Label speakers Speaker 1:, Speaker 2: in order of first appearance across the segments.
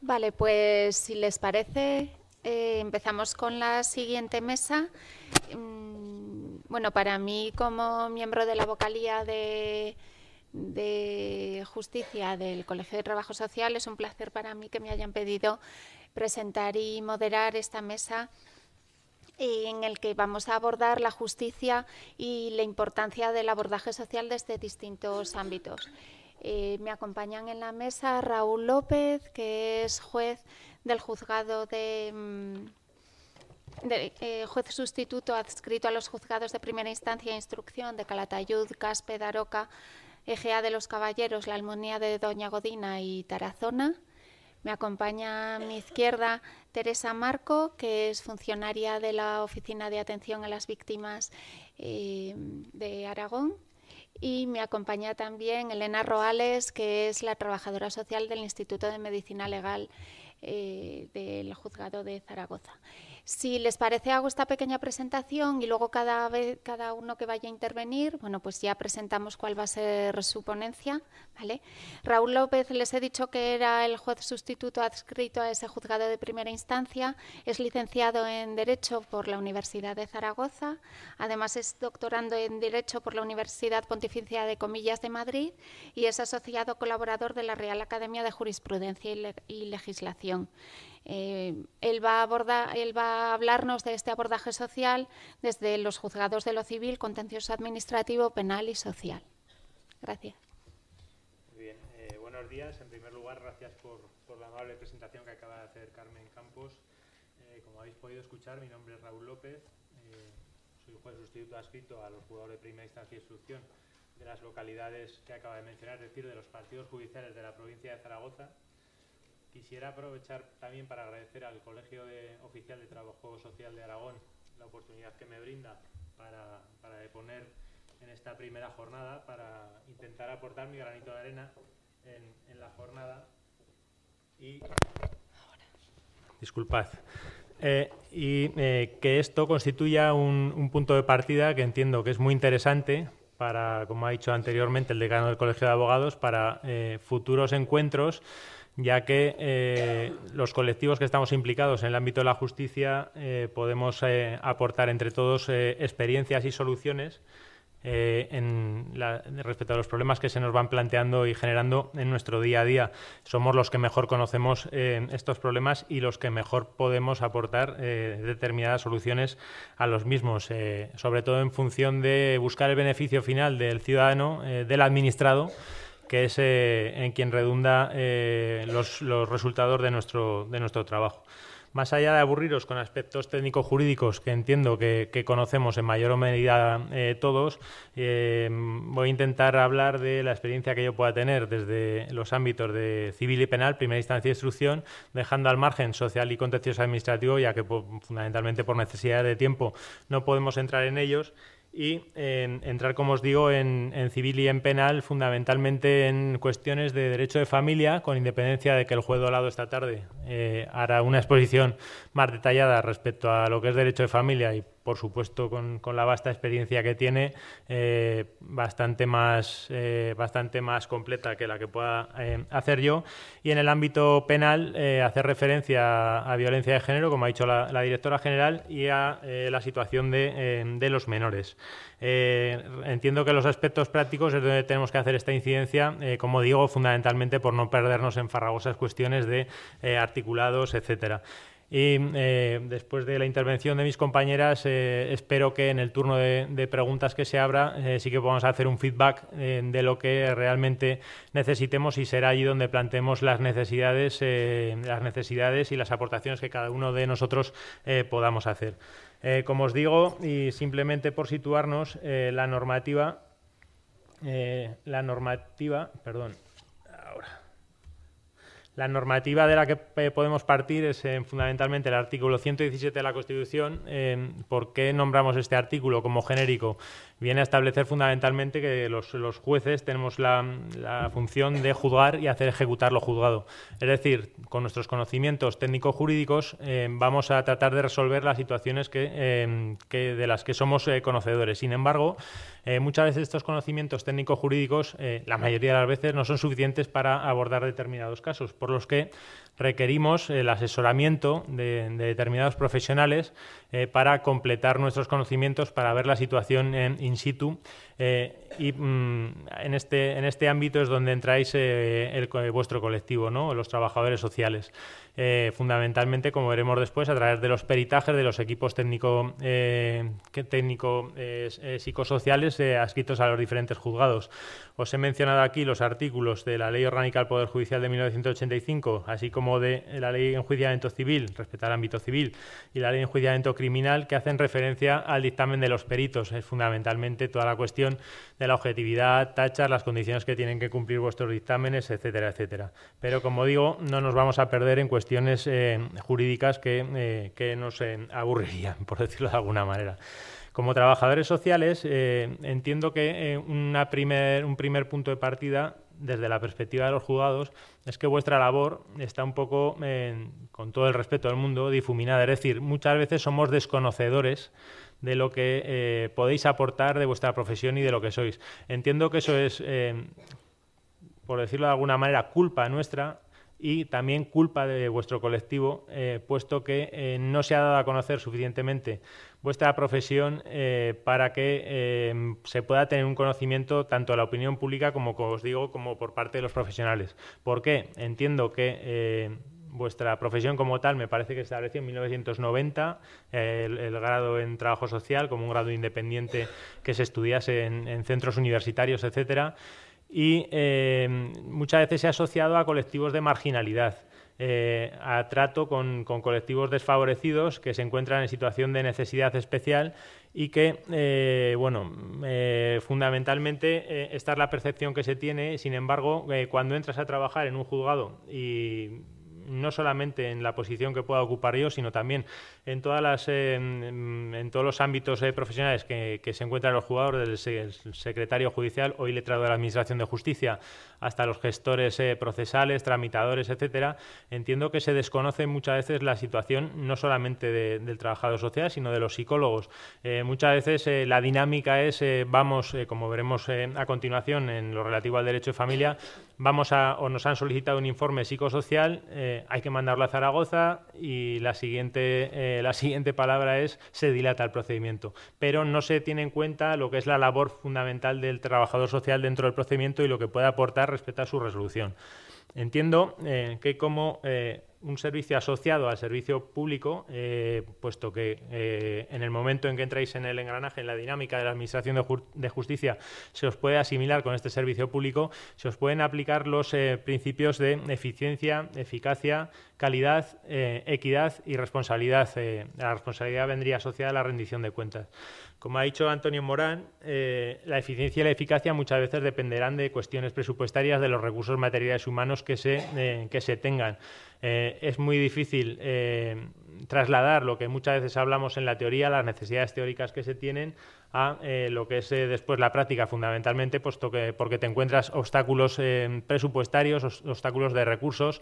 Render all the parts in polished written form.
Speaker 1: Vale, pues si les parece, empezamos con la siguiente mesa. Bueno, para mí, como miembro de la vocalía de Justicia del Colegio de Trabajo Social, es un placer para mí que me hayan pedido presentar y moderar esta mesa en el que vamos a abordar la justicia y la importancia del abordaje social desde distintos ámbitos. Me acompañan en la mesa Raúl López, que es juez del juzgado juez sustituto adscrito a los juzgados de primera instancia e instrucción de Calatayud, Caspe, Daroca, Egea de los Caballeros, La Almunia de Doña Godina y Tarazona. Me acompaña a mi izquierda Teresa Marco, que es funcionaria de la Oficina de Atención a las Víctimas de Aragón. Y me acompaña también Elena Roales, que es la trabajadora social del Instituto de Medicina Legal del Juzgado de Zaragoza. Si les parece, hago esta pequeña presentación y luego cada uno que vaya a intervenir, bueno, pues ya presentamos cuál va a ser su ponencia, ¿vale? Raúl López, les he dicho que era el juez sustituto adscrito a ese juzgado de primera instancia, es licenciado en Derecho por la Universidad de Zaragoza, además es doctorando en Derecho por la Universidad Pontificia de Comillas de Madrid y es asociado colaborador de la Real Academia de Jurisprudencia y Legislación. Él va a hablarnos de este abordaje social desde los juzgados de lo civil, contencioso administrativo, penal y social. Gracias.
Speaker 2: Muy bien. Buenos días. En primer lugar, gracias por la amable presentación que acaba de hacer Carmen Campos. Como habéis podido escuchar, mi nombre es Raúl López. Soy juez sustituto adscrito a los juzgados de primera instancia e instrucción de las localidades que acaba de mencionar, es decir, de los partidos judiciales de la provincia de Zaragoza. Quisiera aprovechar también para agradecer al Colegio Oficial de Trabajo Social de Aragón la oportunidad que me brinda para exponer en esta primera jornada, para intentar aportar mi granito de arena en la jornada. Y disculpad. Que esto constituya un punto de partida que entiendo que es muy interesante para, como ha dicho anteriormente el decano del Colegio de Abogados, para futuros encuentros, ya que los colectivos que estamos implicados en el ámbito de la justicia podemos aportar entre todos experiencias y soluciones respecto a los problemas que se nos van planteando y generando en nuestro día a día. Somos los que mejor conocemos estos problemas y los que mejor podemos aportar determinadas soluciones a los mismos, sobre todo en función de buscar el beneficio final del ciudadano, del administrado, que es en quien redunda los resultados de nuestro trabajo. Más allá de aburriros con aspectos técnico-jurídicos que entiendo que conocemos en mayor o medida todos, voy a intentar hablar de la experiencia que yo pueda tener desde los ámbitos de civil y penal, primera instancia e instrucción, dejando al margen social y contencioso administrativo, ya que fundamentalmente por necesidad de tiempo no podemos entrar en ellos, y entrar, como os digo, en civil y en penal, fundamentalmente en cuestiones de derecho de familia, con independencia de que el juez Dolado esta tarde hará una exposición más detallada respecto a lo que es derecho de familia y, por supuesto, con la vasta experiencia que tiene, bastante más completa que la que pueda hacer yo. Y en el ámbito penal, hacer referencia a violencia de género, como ha dicho la directora general, y a la situación de los menores. Entiendo que los aspectos prácticos es donde tenemos que hacer esta incidencia, como digo, fundamentalmente por no perdernos en farragosas cuestiones de articulados, etcétera. Y después de la intervención de mis compañeras, espero que en el turno de preguntas que se abra sí que podamos hacer un feedback de lo que realmente necesitemos, y será allí donde planteemos las necesidades y las aportaciones que cada uno de nosotros podamos hacer. Como os digo, y simplemente por situarnos, la normativa, la normativa de la que podemos partir es fundamentalmente el artículo 117 de la Constitución. ¿Por qué nombramos este artículo como genérico? Viene a establecer fundamentalmente que los jueces tenemos la función de juzgar y hacer ejecutar lo juzgado. Es decir, con nuestros conocimientos técnico-jurídicos vamos a tratar de resolver las situaciones de las que somos conocedores. Sin embargo, Muchas veces estos conocimientos técnico-jurídicos, la mayoría de las veces, no son suficientes para abordar determinados casos, por los que requerimos el asesoramiento de determinados profesionales para completar nuestros conocimientos, para ver la situación in situ, y en este ámbito es donde entráis vuestro colectivo, ¿no? Los trabajadores sociales. Fundamentalmente, como veremos después, a través de los peritajes de los equipos psicosociales adscritos a los diferentes juzgados. Os he mencionado aquí los artículos de la Ley Orgánica del Poder Judicial de 1985, así como de la Ley de Enjuiciamiento Civil, respecto al ámbito civil, y la Ley de Enjuiciamiento Criminal, que hacen referencia al dictamen de los peritos. Es fundamentalmente toda la cuestión de la objetividad, tachas, las condiciones que tienen que cumplir vuestros dictámenes, etcétera, etcétera. Pero, como digo, no nos vamos a perder en cuestiones jurídicas que nos aburrirían, por decirlo de alguna manera. Como trabajadores sociales, entiendo que un primer punto de partida, desde la perspectiva de los juzgados, es que vuestra labor está un poco, con todo el respeto del mundo, difuminada. Es decir, muchas veces somos desconocedores de lo que podéis aportar de vuestra profesión y de lo que sois. Entiendo que eso es, por decirlo de alguna manera, culpa nuestra y también culpa de vuestro colectivo, puesto que no se ha dado a conocer suficientemente vuestra profesión para que se pueda tener un conocimiento tanto de la opinión pública como os digo, como por parte de los profesionales. ¿Por qué? Entiendo que vuestra profesión como tal me parece que se estableció en 1990, el grado en trabajo social como un grado independiente que se estudiase en centros universitarios, etcétera, y muchas veces se ha asociado a colectivos de marginalidad, a trato con colectivos desfavorecidos que se encuentran en situación de necesidad especial y que, fundamentalmente esta es la percepción que se tiene. Sin embargo, cuando entras a trabajar en un juzgado y no solamente en la posición que pueda ocupar yo, sino también en todos los ámbitos profesionales que se encuentran los juzgados, desde el secretario judicial o letrado de la Administración de Justicia hasta los gestores procesales, tramitadores, etcétera. Entiendo que se desconoce muchas veces la situación no solamente del trabajador social, sino de los psicólogos. Muchas veces la dinámica es, como veremos a continuación en lo relativo al derecho de familia, o nos han solicitado un informe psicosocial, hay que mandarlo a Zaragoza y la siguiente palabra es se dilata el procedimiento. Pero no se tiene en cuenta lo que es la labor fundamental del trabajador social dentro del procedimiento y lo que puede aportar respecto a su resolución. Entiendo que como un servicio asociado al servicio público, puesto que en el momento en que entráis en el engranaje, en la dinámica de la Administración de Justicia, se os puede asimilar con este servicio público, se os pueden aplicar los principios de eficiencia, eficacia, calidad, equidad y responsabilidad. La responsabilidad vendría asociada a la rendición de cuentas. Como ha dicho Antonio Morán, la eficiencia y la eficacia muchas veces dependerán de cuestiones presupuestarias, de los recursos materiales humanos que se tengan. Es muy difícil trasladar lo que muchas veces hablamos en la teoría, las necesidades teóricas que se tienen, a lo que es después la práctica, fundamentalmente, porque te encuentras obstáculos presupuestarios, obstáculos de recursos.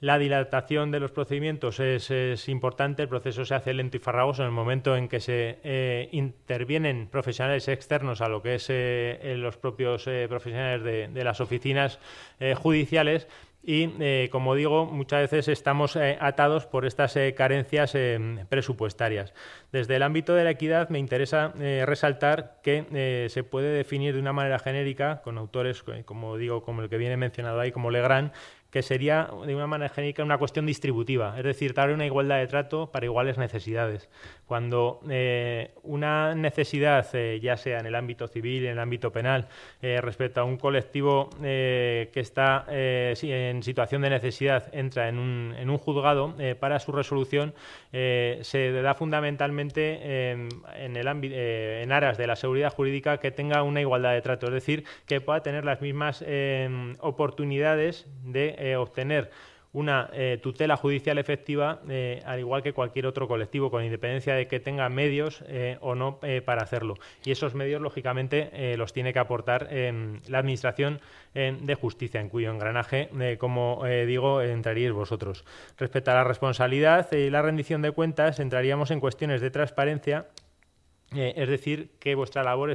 Speaker 2: La dilatación de los procedimientos es importante, el proceso se hace lento y farragoso en el momento en que se intervienen profesionales externos a lo que es los propios profesionales de las oficinas judiciales y, como digo, muchas veces estamos atados por estas carencias presupuestarias. Desde el ámbito de la equidad me interesa resaltar que se puede definir de una manera genérica, con autores, como digo, como el que viene mencionado ahí, como Legrand, que sería de una manera genérica una cuestión distributiva, es decir, dar una igualdad de trato para iguales necesidades. Cuando una necesidad, ya sea en el ámbito civil, en el ámbito penal, respecto a un colectivo que está en situación de necesidad, entra en un juzgado, para su resolución se da fundamentalmente en aras de la seguridad jurídica que tenga una igualdad de trato, es decir, que pueda tener las mismas oportunidades de obtener una tutela judicial efectiva, al igual que cualquier otro colectivo, con independencia de que tenga medios o no para hacerlo. Y esos medios, lógicamente, los tiene que aportar la Administración de Justicia, en cuyo engranaje, como digo, entraríais vosotros. Respecto a la responsabilidad y la rendición de cuentas, entraríamos en cuestiones de transparencia Es decir, que vuestra labor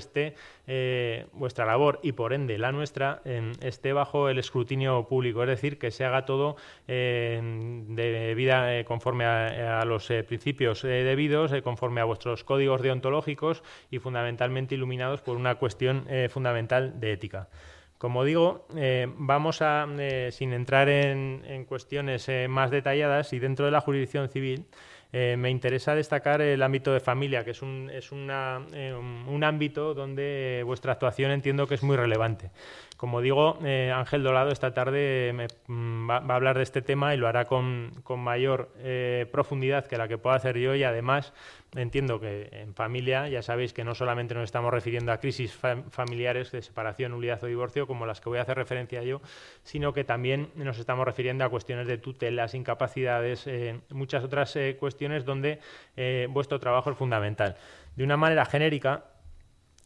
Speaker 2: vuestra labor y por ende la nuestra, esté bajo el escrutinio público, es decir, que se haga todo debida conforme a los principios debidos, conforme a vuestros códigos deontológicos y fundamentalmente iluminados por una cuestión fundamental de ética. Como digo, vamos a, sin entrar en cuestiones más detalladas, y dentro de la jurisdicción civil, me interesa destacar el ámbito de familia, que es un ámbito donde vuestra actuación entiendo que es muy relevante. Como digo, Ángel Dolado esta tarde va a hablar de este tema y lo hará con mayor profundidad que la que pueda hacer yo, y además entiendo que en familia ya sabéis que no solamente nos estamos refiriendo a crisis familiares de separación, nulidad o divorcio, como las que voy a hacer referencia yo, sino que también nos estamos refiriendo a cuestiones de tutelas, incapacidades, muchas otras cuestiones donde vuestro trabajo es fundamental. De una manera genérica,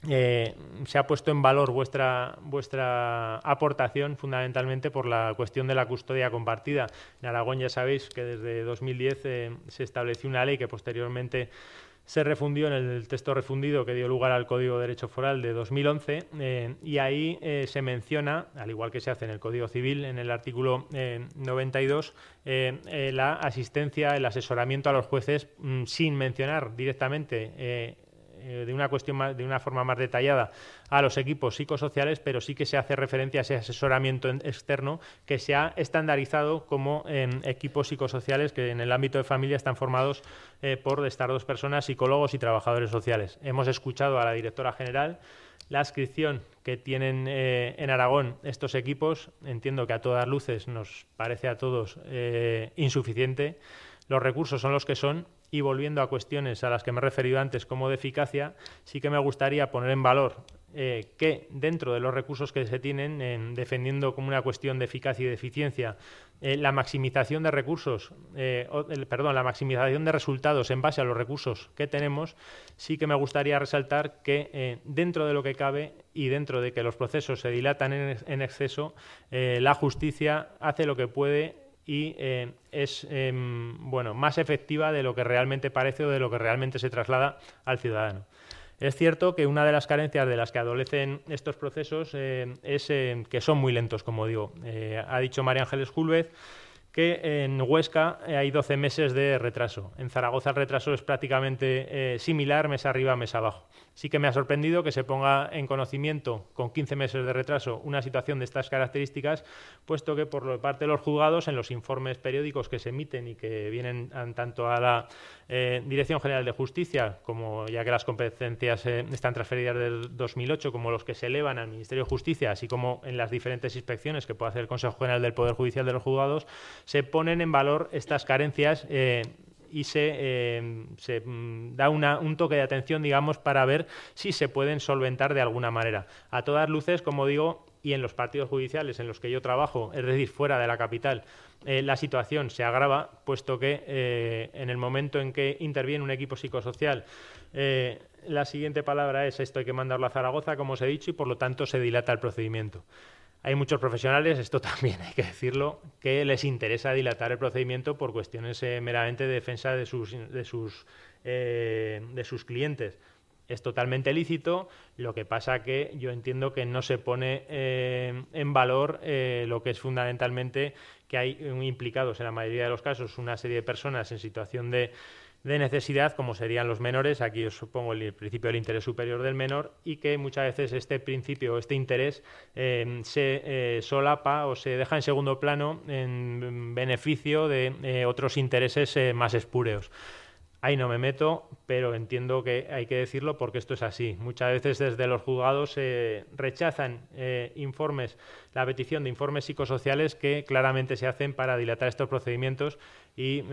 Speaker 2: se ha puesto en valor vuestra aportación fundamentalmente por la cuestión de la custodia compartida. En Aragón ya sabéis que desde 2010 se estableció una ley que posteriormente se refundió en el texto refundido que dio lugar al Código de Derecho Foral de 2011, y ahí se menciona, al igual que se hace en el Código Civil, en el artículo 92, la asistencia, el asesoramiento a los jueces, sin mencionar directamente de una forma más detallada a los equipos psicosociales, pero sí que se hace referencia a ese asesoramiento externo que se ha estandarizado como equipos psicosociales que en el ámbito de familia están formados por estas dos personas, psicólogos y trabajadores sociales. Hemos escuchado a la directora general. La adscripción que tienen en Aragón estos equipos, entiendo que a todas luces nos parece a todos insuficiente. Los recursos son los que son, y volviendo a cuestiones a las que me he referido antes como de eficacia, sí que me gustaría poner en valor que dentro de los recursos que se tienen, defendiendo como una cuestión de eficacia y de eficiencia, la maximización de recursos, la maximización de resultados en base a los recursos que tenemos, sí que me gustaría resaltar que dentro de lo que cabe y dentro de que los procesos se dilatan en exceso, la justicia hace lo que puede y es más efectiva de lo que realmente parece o de lo que realmente se traslada al ciudadano. Es cierto que una de las carencias de las que adolecen estos procesos es que son muy lentos, como digo. Ha dicho María Ángeles Gúlvez que en Huesca hay 12 meses de retraso. En Zaragoza el retraso es prácticamente similar, mes arriba, mes abajo. Sí que me ha sorprendido que se ponga en conocimiento, con 15 meses de retraso, una situación de estas características, puesto que por parte de los juzgados, en los informes periódicos que se emiten y que vienen tanto a la Dirección General de Justicia, como ya que las competencias están transferidas del 2008, como los que se elevan al Ministerio de Justicia, así como en las diferentes inspecciones que puede hacer el Consejo General del Poder Judicial de los juzgados, se ponen en valor estas carencias y se da un toque de atención, digamos, para ver si se pueden solventar de alguna manera. A todas luces, como digo, y en los partidos judiciales en los que yo trabajo, es decir, fuera de la capital, la situación se agrava, puesto que en el momento en que interviene un equipo psicosocial, la siguiente palabra es: esto hay que mandarlo a Zaragoza, como os he dicho, y por lo tanto se dilata el procedimiento. Hay muchos profesionales, esto también hay que decirlo, que les interesa dilatar el procedimiento por cuestiones meramente de defensa de sus clientes. Es totalmente lícito, lo que pasa que yo entiendo que no se pone en valor lo que es fundamentalmente que hay implicados en la mayoría de los casos una serie de personas en situación de necesidad, como serían los menores. Aquí os supongo el principio del interés superior del menor, y que muchas veces este principio, este interés, se solapa o se deja en segundo plano en beneficio de otros intereses más espúreos. Ahí no me meto, pero entiendo que hay que decirlo porque esto es así. Muchas veces desde los juzgados rechazan la petición de informes psicosociales que claramente se hacen para dilatar estos procedimientos y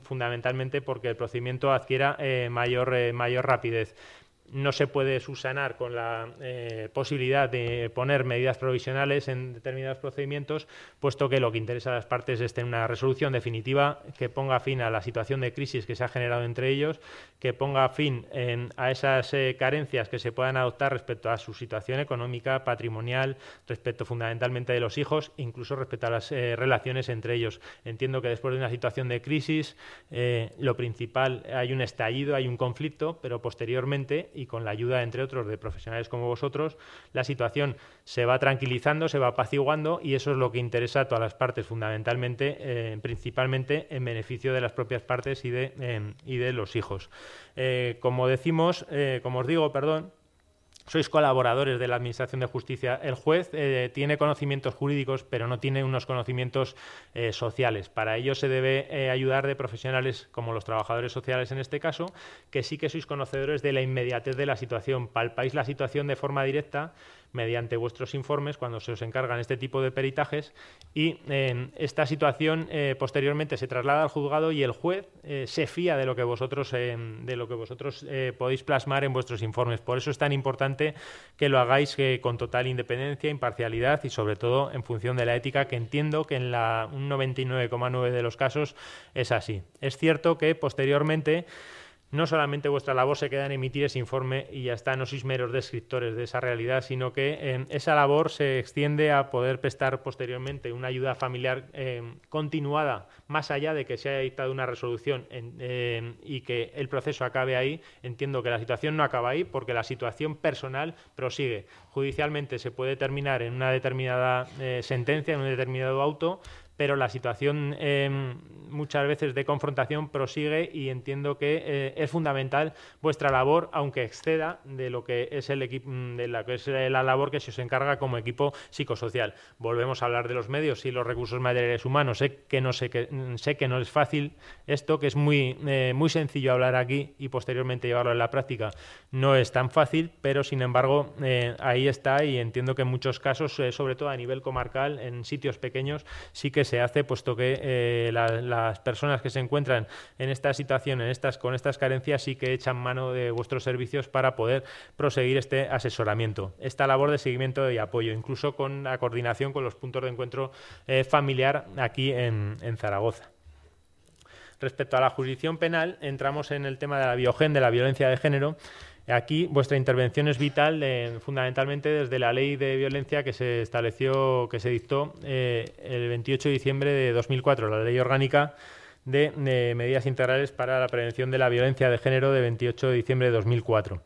Speaker 2: fundamentalmente porque el procedimiento adquiera mayor rapidez. no se puede subsanar con la posibilidad de poner medidas provisionales en determinados procedimientos, puesto que lo que interesa a las partes es tener una resolución definitiva que ponga fin a la situación de crisis que se ha generado entre ellos, que ponga fin a esas carencias que se puedan adoptar respecto a su situación económica, patrimonial, respecto fundamentalmente de los hijos, incluso respecto a las relaciones entre ellos. Entiendo que después de una situación de crisis, lo principal, hay un estallido, hay un conflicto, pero posteriormente, y con la ayuda, entre otros, de profesionales como vosotros, la situación se va tranquilizando, se va apaciguando, y eso es lo que interesa a todas las partes, fundamentalmente, principalmente en beneficio de las propias partes y de los hijos. Como os digo, sois colaboradores de la Administración de Justicia. El juez tiene conocimientos jurídicos, pero no tiene unos conocimientos sociales. Para ello se debe ayudar de profesionales como los trabajadores sociales en este caso, que sí que sois conocedores de la inmediatez de la situación. Palpáis la situación de forma directa mediante vuestros informes cuando se os encargan este tipo de peritajes, y esta situación posteriormente se traslada al juzgado y el juez se fía de lo que vosotros podéis plasmar en vuestros informes. Por eso es tan importante que lo hagáis con total independencia, imparcialidad y sobre todo en función de la ética, que entiendo que en un 99,9 de los casos es así. Es cierto que posteriormente no solamente vuestra labor se queda en emitir ese informe y ya está, no sois meros descriptores de esa realidad, sino que esa labor se extiende a poder prestar posteriormente una ayuda familiar continuada, más allá de que se haya dictado una resolución y que el proceso acabe ahí. Entiendo que la situación no acaba ahí, porque la situación personal prosigue. Judicialmente se puede terminar en una determinada sentencia, en un determinado auto, pero la situación muchas veces de confrontación prosigue, y entiendo que es fundamental vuestra labor, aunque exceda de lo que es el equipo, de la que es la labor que se os encarga como equipo psicosocial. Volvemos a hablar de los medios y los recursos materiales humanos. Sé que no es fácil esto, que es muy sencillo hablar aquí y posteriormente llevarlo en la práctica. No es tan fácil, pero sin embargo ahí está, y entiendo que en muchos casos, sobre todo a nivel comarcal, en sitios pequeños, sí que se hace, puesto que las personas que se encuentran en esta situación, con estas carencias, sí que echan mano de vuestros servicios para poder proseguir este asesoramiento, esta labor de seguimiento y apoyo, incluso con la coordinación con los puntos de encuentro familiar aquí en Zaragoza. Respecto a la jurisdicción penal, entramos en el tema de la biogen, de la violencia de género. Aquí vuestra intervención es vital, fundamentalmente desde la ley de violencia que se dictó el 28 de diciembre de 2004, la ley orgánica de medidas integrales para la prevención de la violencia de género de 28 de diciembre de 2004.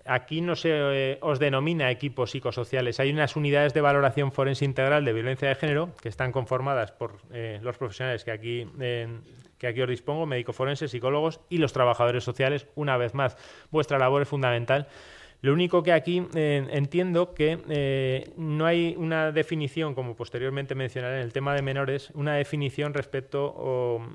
Speaker 2: Aquí no se os denomina equipos psicosociales. Hay unas unidades de valoración forense integral de violencia de género que están conformadas por los profesionales que aquí os dispongo, médicos forenses, psicólogos y los trabajadores sociales. Una vez más, vuestra labor es fundamental. Lo único que aquí entiendo que no hay una definición, como posteriormente mencionaré en el tema de menores, una definición o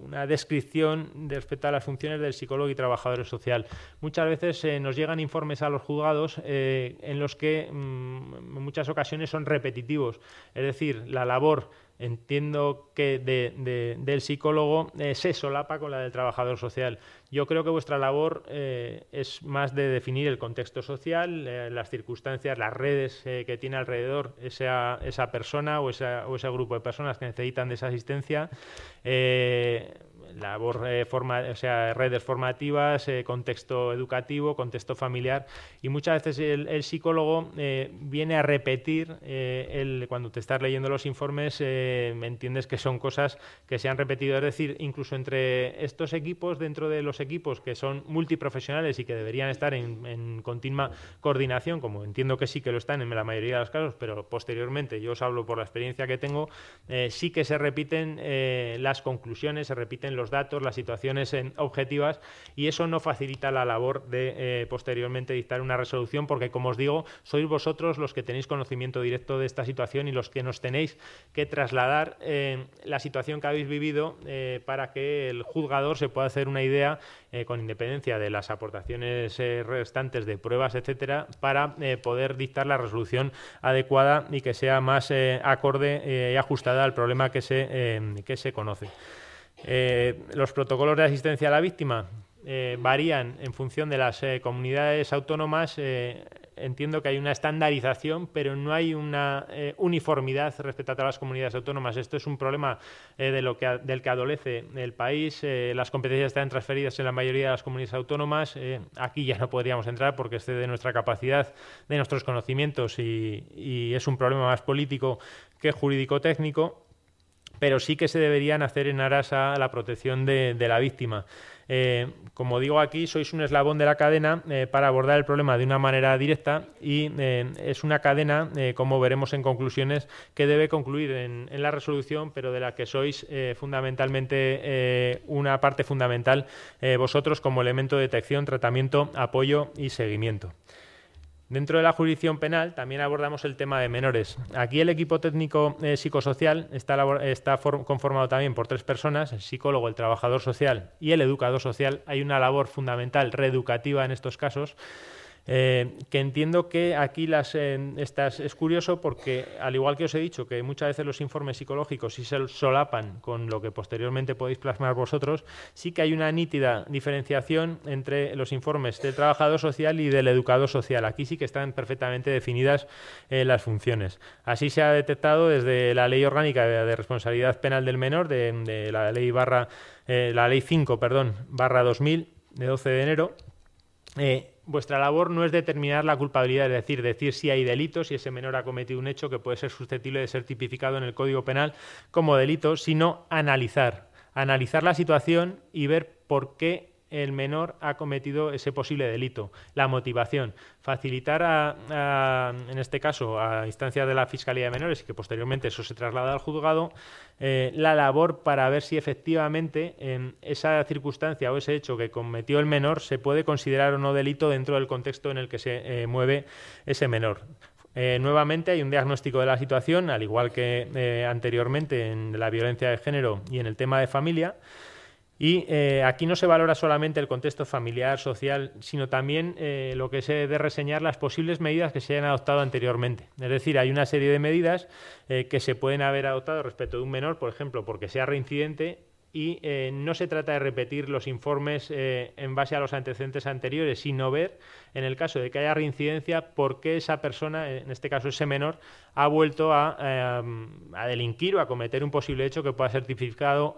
Speaker 2: una descripción respecto a las funciones del psicólogo y trabajador social. Muchas veces nos llegan informes a los juzgados en los que en muchas ocasiones son repetitivos, es decir, la labor, entiendo que del psicólogo se solapa con la del trabajador social. Yo creo que vuestra labor es más de definir el contexto social, las circunstancias, las redes que tiene alrededor esa persona o ese grupo de personas que necesitan de esa asistencia, redes formativas, contexto educativo, contexto familiar, y muchas veces el psicólogo viene a repetir, cuando te estás leyendo los informes me entiendes que son cosas que se han repetido, es decir, incluso entre estos equipos, dentro de los equipos que son multiprofesionales y que deberían estar en continua coordinación, como entiendo que sí que lo están en la mayoría de los casos, pero posteriormente, yo os hablo por la experiencia que tengo, sí que se repiten las conclusiones, se repiten los datos, las situaciones objetivas, y eso no facilita la labor de posteriormente dictar una resolución, porque, como os digo, sois vosotros los que tenéis conocimiento directo de esta situación y los que nos tenéis que trasladar la situación que habéis vivido para que el juzgador se pueda hacer una idea, con independencia de las aportaciones restantes de pruebas, etcétera, para poder dictar la resolución adecuada y que sea más acorde y ajustada al problema que se conoce. Los protocolos de asistencia a la víctima, varían en función de las comunidades autónomas. Entiendo que hay una estandarización, pero no hay una uniformidad respecto a todas las comunidades autónomas. Esto es un problema del que adolece el país. Las competencias están transferidas en la mayoría de las comunidades autónomas. Aquí ya no podríamos entrar porque excede nuestra capacidad, de nuestros conocimientos, y es un problema más político que jurídico-técnico, pero sí que se deberían hacer en aras a la protección de la víctima. Como digo aquí, sois un eslabón de la cadena para abordar el problema de una manera directa, y es una cadena, como veremos en conclusiones, que debe concluir en la resolución, pero de la que sois fundamentalmente una parte fundamental vosotros como elemento de detección, tratamiento, apoyo y seguimiento. Dentro de la jurisdicción penal también abordamos el tema de menores. Aquí el equipo técnico psicosocial está conformado también por 3 personas: el psicólogo, el trabajador social y el educador social. Hay una labor fundamental reeducativa en estos casos, que entiendo que aquí es curioso porque, al igual que os he dicho, que muchas veces los informes psicológicos sí se solapan con lo que posteriormente podéis plasmar vosotros, sí que hay una nítida diferenciación entre los informes del trabajador social y del educador social. Aquí sí que están perfectamente definidas las funciones. Así se ha detectado desde la Ley Orgánica de Responsabilidad Penal del Menor, de la Ley 5/2000, de 12 de enero. Vuestra labor no es determinar la culpabilidad, es decir si hay delito, si ese menor ha cometido un hecho que puede ser susceptible de ser tipificado en el Código Penal como delito, sino analizar la situación y ver por qué el menor ha cometido ese posible delito, la motivación, facilitar en este caso a instancias de la Fiscalía de Menores, y que posteriormente eso se traslada al juzgado, la labor para ver si efectivamente esa circunstancia o ese hecho que cometió el menor se puede considerar o no delito dentro del contexto en el que se mueve ese menor. Nuevamente hay un diagnóstico de la situación, al igual que anteriormente en la violencia de género y en el tema de familia. Y aquí no se valora solamente el contexto familiar, social, sino también lo que se debe reseñar las posibles medidas que se hayan adoptado anteriormente. Es decir, hay una serie de medidas que se pueden haber adoptado respecto de un menor, por ejemplo, porque sea reincidente, y no se trata de repetir los informes en base a los antecedentes anteriores, sino ver, en el caso de que haya reincidencia, por qué esa persona, en este caso ese menor, ha vuelto a delinquir o a cometer un posible hecho que pueda ser tipificado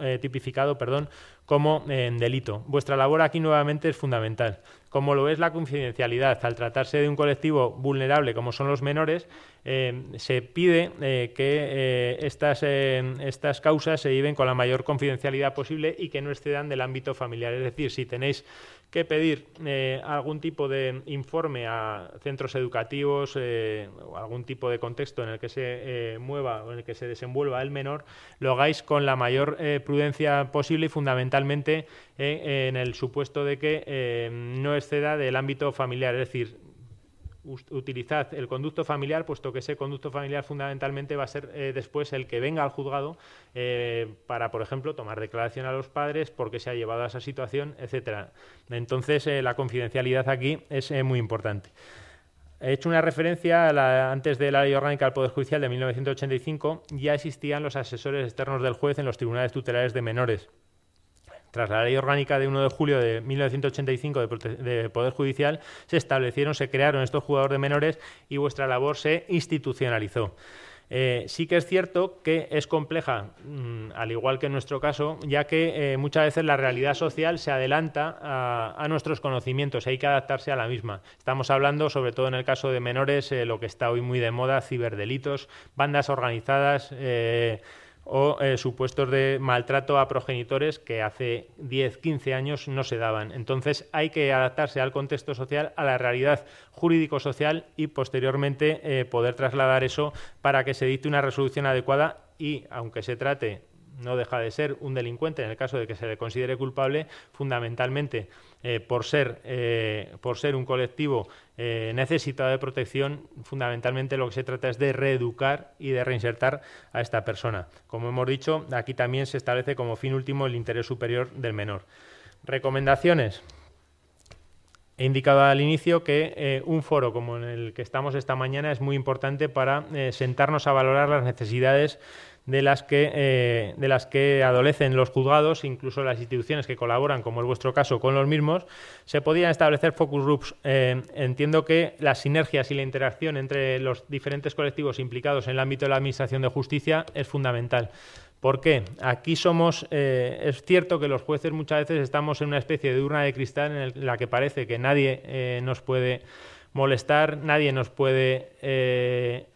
Speaker 2: como delito. Vuestra labor aquí nuevamente es fundamental. Como lo es la confidencialidad, al tratarse de un colectivo vulnerable como son los menores, se pide que estas causas se lleven con la mayor confidencialidad posible y que no excedan del ámbito familiar. Es decir, si tenéis que pedir algún tipo de informe a centros educativos o algún tipo de contexto en el que se mueva o en el que se desenvuelva el menor, lo hagáis con la mayor prudencia posible y fundamentalmente en el supuesto de que no exceda del ámbito familiar. Es decir, utilizad el conducto familiar, puesto que ese conducto familiar fundamentalmente va a ser después el que venga al juzgado para, por ejemplo, tomar declaración a los padres porque se ha llevado a esa situación, etcétera. Entonces, la confidencialidad aquí es muy importante. He hecho una referencia antes de la Ley Orgánica del Poder Judicial de 1985, ya existían los asesores externos del juez en los tribunales tutelares de menores. Tras la Ley Orgánica de 1 de julio de 1985 de Poder Judicial, se crearon estos juzgados de menores y vuestra labor se institucionalizó. Sí que es cierto que es compleja, al igual que en nuestro caso, ya que muchas veces la realidad social se adelanta a nuestros conocimientos y hay que adaptarse a la misma. Estamos hablando, sobre todo en el caso de menores, lo que está hoy muy de moda: ciberdelitos, bandas organizadas, o supuestos de maltrato a progenitores que hace 10, 15 años no se daban. Entonces hay que adaptarse al contexto social, a la realidad jurídico-social y posteriormente poder trasladar eso para que se dicte una resolución adecuada y, aunque se trate, no deja de ser un delincuente en el caso de que se le considere culpable, fundamentalmente por ser un colectivo necesitado de protección, fundamentalmente lo que se trata es de reeducar y de reinsertar a esta persona. Como hemos dicho, aquí también se establece como fin último el interés superior del menor. Recomendaciones. He indicado al inicio que un foro como en el que estamos esta mañana es muy importante para sentarnos a valorar las necesidades de las que adolecen los juzgados, incluso las instituciones que colaboran, como es vuestro caso, con los mismos, se podrían establecer focus groups. Entiendo que las sinergias y la interacción entre los diferentes colectivos implicados en el ámbito de la Administración de Justicia es fundamental. ¿Por qué? Aquí es cierto que los jueces muchas veces estamos en una especie de urna de cristal en la que parece que nadie nos puede molestar, nadie nos puede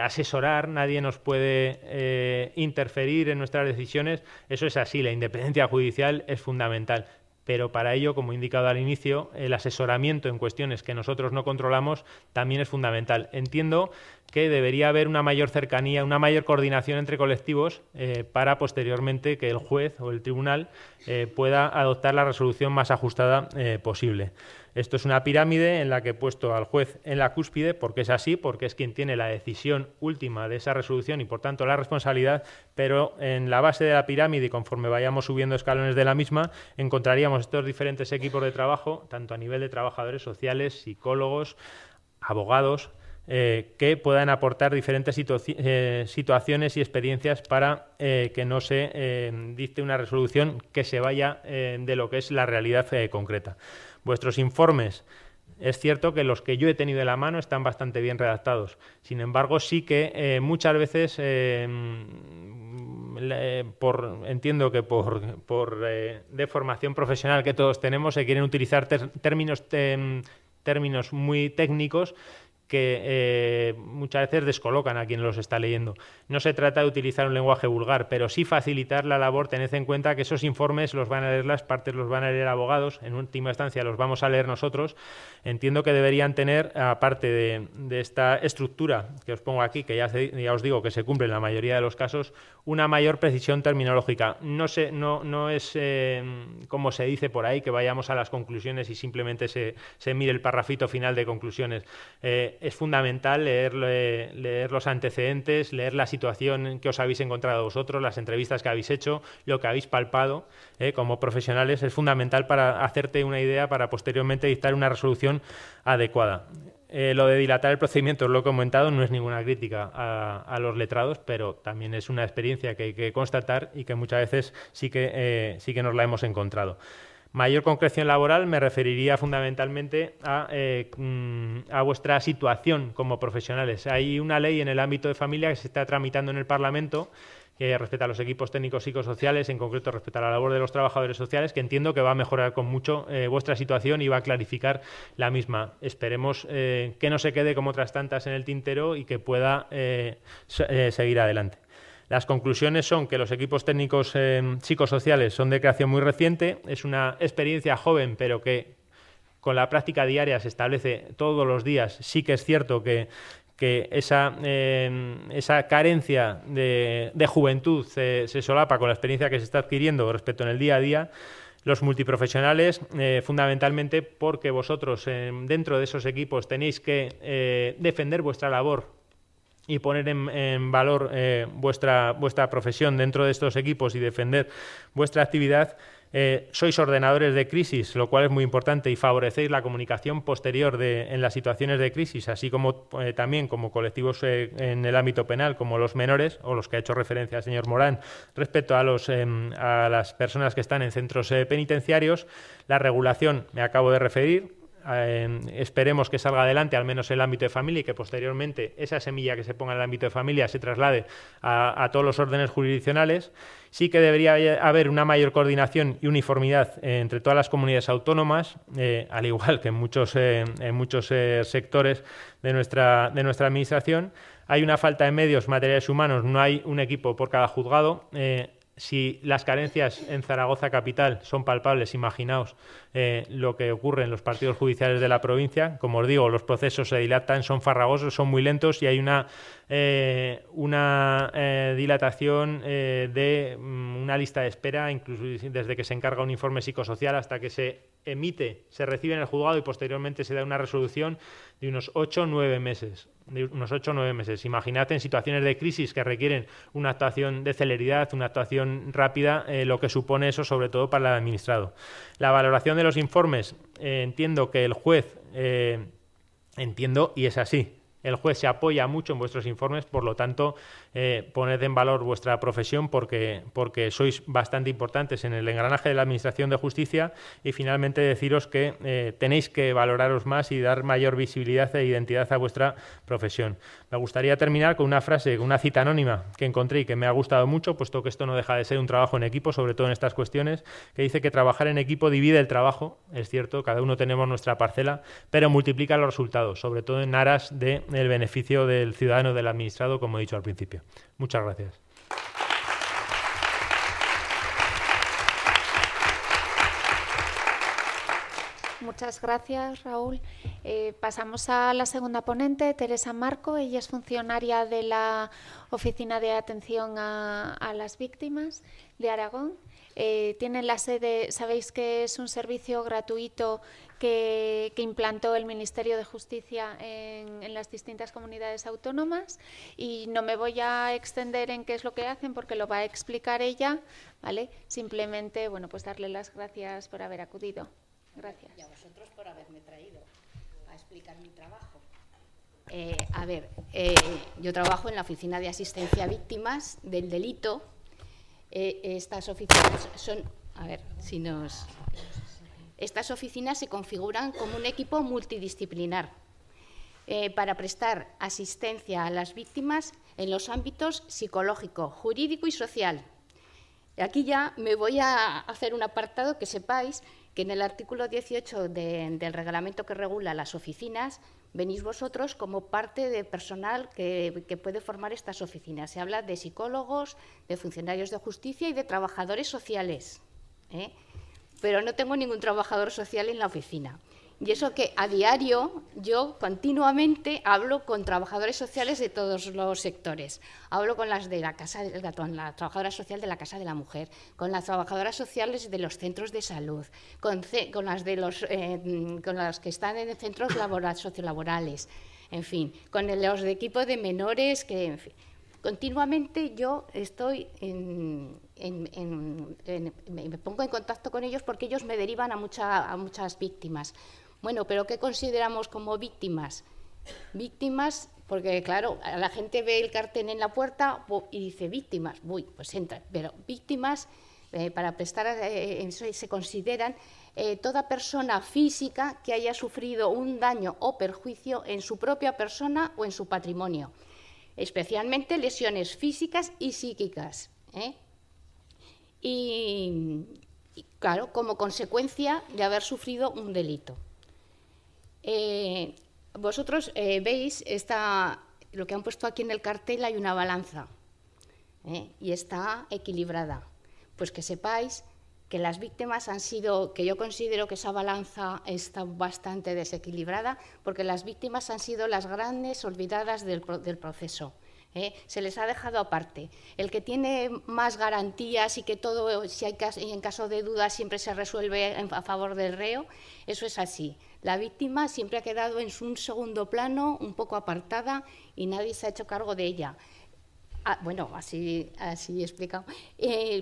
Speaker 2: asesorar, nadie nos puede interferir en nuestras decisiones. Eso es así, la independencia judicial es fundamental. Pero para ello, como he indicado al inicio, el asesoramiento en cuestiones que nosotros no controlamos también es fundamental. Entiendo que debería haber una mayor cercanía, una mayor coordinación entre colectivos para posteriormente que el juez o el tribunal pueda adoptar la resolución más ajustada posible. Esto es una pirámide en la que he puesto al juez en la cúspide, porque es así, porque es quien tiene la decisión última de esa resolución y, por tanto, la responsabilidad, pero en la base de la pirámide y conforme vayamos subiendo escalones de la misma, encontraríamos estos diferentes equipos de trabajo, tanto a nivel de trabajadores sociales, psicólogos, abogados, que puedan aportar diferentes situaciones y experiencias para que no se dicte una resolución que se vaya de lo que es la realidad concreta. Vuestros informes, es cierto que los que yo he tenido en la mano están bastante bien redactados. Sin embargo, sí que muchas veces, entiendo que por deformación profesional que todos tenemos, se quieren utilizar términos muy técnicos que muchas veces descolocan a quien los está leyendo. No se trata de utilizar un lenguaje vulgar, pero sí facilitar la labor. Tened en cuenta que esos informes los van a leer las partes, los van a leer abogados, en última instancia los vamos a leer nosotros. Entiendo que deberían tener, aparte de esta estructura que os pongo aquí, que ya os digo que se cumple en la mayoría de los casos, una mayor precisión terminológica. No es como se dice por ahí, que vayamos a las conclusiones y simplemente se mire el parrafito final de conclusiones. Es fundamental leer los antecedentes, leer la situación que os habéis encontrado vosotros, las entrevistas que habéis hecho, lo que habéis palpado como profesionales. Es fundamental para hacerte una idea para posteriormente dictar una resolución adecuada. Lo de dilatar el procedimiento, os lo he comentado, no es ninguna crítica a los letrados, pero también es una experiencia que hay que constatar y que muchas veces sí que nos la hemos encontrado. Mayor concreción laboral me referiría fundamentalmente a vuestra situación como profesionales. Hay una ley en el ámbito de familia que se está tramitando en el Parlamento que respecta a los equipos técnicos psicosociales, en concreto respecto a la labor de los trabajadores sociales, que entiendo que va a mejorar con mucho vuestra situación y va a clarificar la misma. Esperemos que no se quede como otras tantas en el tintero y que pueda seguir adelante. Las conclusiones son que los equipos técnicos psicosociales son de creación muy reciente, es una experiencia joven, pero que con la práctica diaria se establece todos los días. Sí que es cierto que esa carencia de juventud se solapa con la experiencia que se está adquiriendo respecto en el día a día. Los multiprofesionales, fundamentalmente porque vosotros dentro de esos equipos tenéis que defender vuestra labor y poner en valor vuestra profesión dentro de estos equipos y defender vuestra actividad. Sois ordenadores de crisis, lo cual es muy importante, y favorecéis la comunicación posterior en las situaciones de crisis, así como también como colectivos en el ámbito penal, como los menores, o los que ha hecho referencia el señor Morán, respecto a las personas que están en centros penitenciarios. La regulación me acabo de referir. Esperemos que salga adelante al menos en el ámbito de familia y que posteriormente esa semilla que se ponga en el ámbito de familia se traslade a todos los órdenes jurisdiccionales. Sí que debería haber una mayor coordinación y uniformidad entre todas las comunidades autónomas, al igual que en muchos sectores de nuestra administración. Hay una falta de medios materiales humanos, no hay un equipo por cada juzgado. Si las carencias en Zaragoza capital son palpables, imaginaos lo que ocurre en los partidos judiciales de la provincia. Como os digo, los procesos se dilatan, son farragosos, son muy lentos y hay una dilatación de una lista de espera, incluso desde que se encarga un informe psicosocial hasta que se recibe en el juzgado y posteriormente se da una resolución de unos 8 o 9 meses. Imaginad en situaciones de crisis que requieren una actuación de celeridad, una actuación rápida, lo que supone eso sobre todo para el administrado. La valoración de los informes, entiendo que el juez, entiendo y es así, El juez se apoya mucho en vuestros informes, por lo tanto, poned en valor vuestra profesión porque sois bastante importantes en el engranaje de la Administración de Justicia, y finalmente deciros que tenéis que valoraros más y dar mayor visibilidad e identidad a vuestra profesión. Me gustaría terminar con una frase, una cita anónima que encontré y que me ha gustado mucho, puesto que esto no deja de ser un trabajo en equipo, sobre todo en estas cuestiones, que dice que trabajar en equipo divide el trabajo, es cierto, cada uno tenemos nuestra parcela, pero multiplica los resultados, sobre todo en aras del beneficio del ciudadano, del administrado, como he dicho al principio. Muchas gracias.
Speaker 1: Muchas gracias, Raúl. Pasamos a la segunda ponente, Teresa Marco. Ella es funcionaria de la Oficina de Atención a las Víctimas de Aragón. Tiene la sede, sabéis que es un servicio gratuito que implantó el Ministerio de Justicia en las distintas comunidades autónomas, y no me voy a extender en qué es lo que hacen porque lo va a explicar ella, ¿vale? Simplemente, bueno, pues darle las gracias por haber acudido. Gracias.
Speaker 3: Y a vosotros por haberme traído a explicar mi trabajo. Yo trabajo en la Oficina de Asistencia a Víctimas del Delito. Estas oficinas son, estas oficinas se configuran como un equipo multidisciplinar para prestar asistencia a las víctimas en los ámbitos psicológico, jurídico y social. Aquí ya me voy a hacer un apartado, que sepáis que en el artículo 18 del reglamento que regula las oficinas venís vosotros como parte del personal que puede formar estas oficinas. Se habla de psicólogos, de funcionarios de justicia y de trabajadores sociales, pero no tengo ningún trabajador social en la oficina. Y eso que a diario yo continuamente hablo con trabajadores sociales de todos los sectores. Hablo con las de la Casa del Gatón, la trabajadora social de la Casa de la Mujer, con las trabajadoras sociales de los centros de salud, con las que están en centros sociolaborales, en fin, con los de equipo de menores, que, en fin, continuamente yo estoy me pongo en contacto con ellos porque ellos me derivan a muchas víctimas. Bueno, pero ¿qué consideramos como víctimas? Víctimas, porque claro, la gente ve el cartel en la puerta y dice víctimas, pues entra, pero víctimas, para prestar, se consideran toda persona física que haya sufrido un daño o perjuicio en su propia persona o en su patrimonio, especialmente lesiones físicas y psíquicas, y claro, como consecuencia de haber sufrido un delito. Vosotros veis lo que han puesto aquí en el cartel, hay una balanza, y está equilibrada. Pues que sepáis que las víctimas han sido, que yo considero que esa balanza está bastante desequilibrada, porque las víctimas han sido las grandes olvidadas del proceso. Se les ha dejado aparte. El que tiene más garantías y que todo, si hay en caso de duda, siempre se resuelve a favor del reo, eso es así. La víctima siempre ha quedado en un segundo plano, un poco apartada, y nadie se ha hecho cargo de ella. Bueno, así he explicado.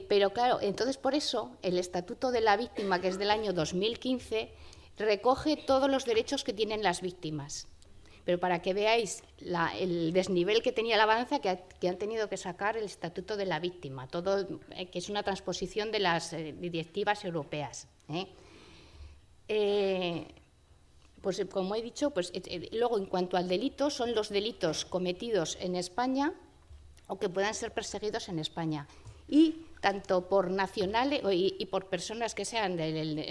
Speaker 3: Pero claro, entonces por eso el Estatuto de la Víctima, que es del año 2015, recoge todos los derechos que tienen las víctimas. Pero para que veáis el desnivel que tenía la balanza, que han tenido que sacar el Estatuto de la Víctima, todo, que es una transposición de las directivas europeas. Pues como he dicho, pues, luego en cuanto al delito, son los delitos cometidos en España o que puedan ser perseguidos en España. Y tanto por nacionales y por personas que sean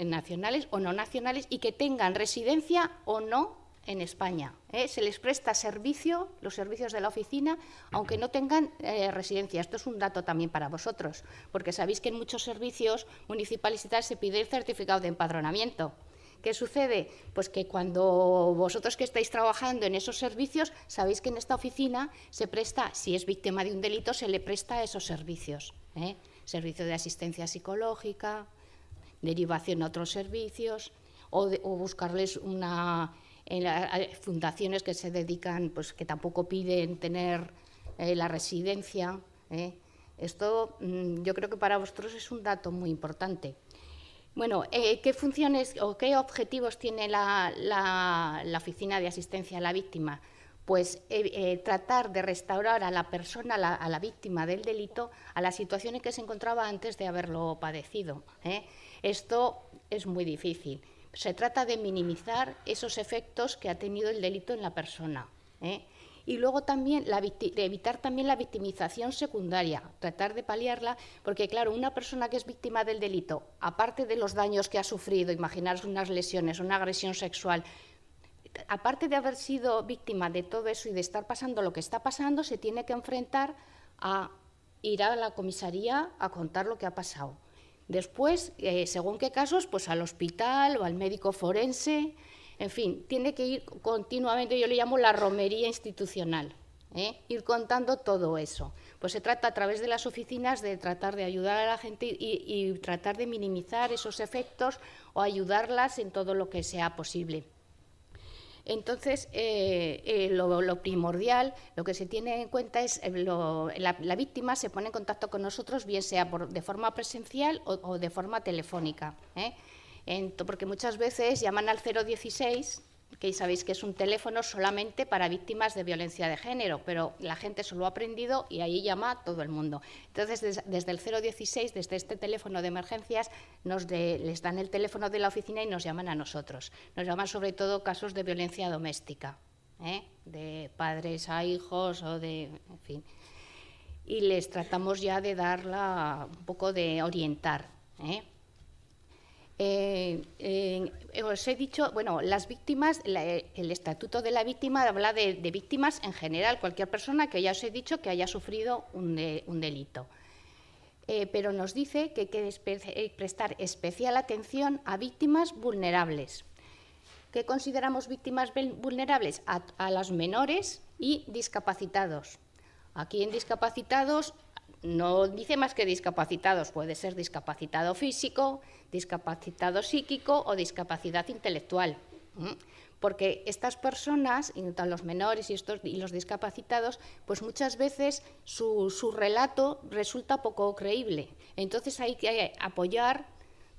Speaker 3: nacionales o no nacionales y que tengan residencia o no en España. Se les presta servicio, los servicios de la oficina, aunque no tengan residencia. Esto es un dato también para vosotros, porque sabéis que en muchos servicios municipales y tal se pide el certificado de empadronamiento. ¿Qué sucede? Pues que cuando vosotros que estáis trabajando en esos servicios, sabéis que en esta oficina se presta, si es víctima de un delito, se le presta esos servicios. Servicio de asistencia psicológica, derivación a otros servicios, o buscarles fundaciones que se dedican, pues que tampoco piden tener la residencia. Esto yo creo que para vosotros es un dato muy importante. Bueno, ¿qué funciones o qué objetivos tiene la Oficina de Asistencia a la Víctima? pues tratar de restaurar a la persona, a la víctima del delito, a la situación en que se encontraba antes de haberlo padecido. Esto es muy difícil. Se trata de minimizar esos efectos que ha tenido el delito en la persona. Y luego también evitar también la victimización secundaria, tratar de paliarla, porque claro, una persona que es víctima del delito, aparte de los daños que ha sufrido, imaginaros unas lesiones, una agresión sexual, aparte de haber sido víctima de todo eso y de estar pasando lo que está pasando, se tiene que enfrentar a ir a la comisaría a contar lo que ha pasado. Después, según qué casos, pues al hospital o al médico forense, en fin, tiene que ir continuamente, yo le llamo la romería institucional, ir contando todo eso. Pues se trata a través de las oficinas de tratar de ayudar a la gente y tratar de minimizar esos efectos o ayudarlas en todo lo que sea posible. Entonces, lo primordial, lo que se tiene en cuenta es la víctima se pone en contacto con nosotros, bien sea de forma presencial o de forma telefónica, porque muchas veces llaman al 016, que sabéis que es un teléfono solamente para víctimas de violencia de género, pero la gente se lo ha aprendido y ahí llama todo el mundo. Entonces, desde el 016, desde este teléfono de emergencias, les dan el teléfono de la oficina y nos llaman a nosotros. Nos llaman sobre todo casos de violencia doméstica, de padres a hijos o de, en fin. Y les tratamos ya de darla un poco de orientar, os he dicho, bueno, las víctimas, el Estatuto de la Víctima habla de víctimas en general, cualquier persona que ya os he dicho que haya sufrido un delito. Pero nos dice que hay que prestar especial atención a víctimas vulnerables. ¿Qué consideramos víctimas vulnerables? A los menores y discapacitados. Aquí en discapacitados no dice más que discapacitados, puede ser discapacitado físico, discapacitado psíquico o discapacidad intelectual. Porque estas personas, los menores y los discapacitados, pues muchas veces su relato resulta poco creíble. Entonces hay que apoyar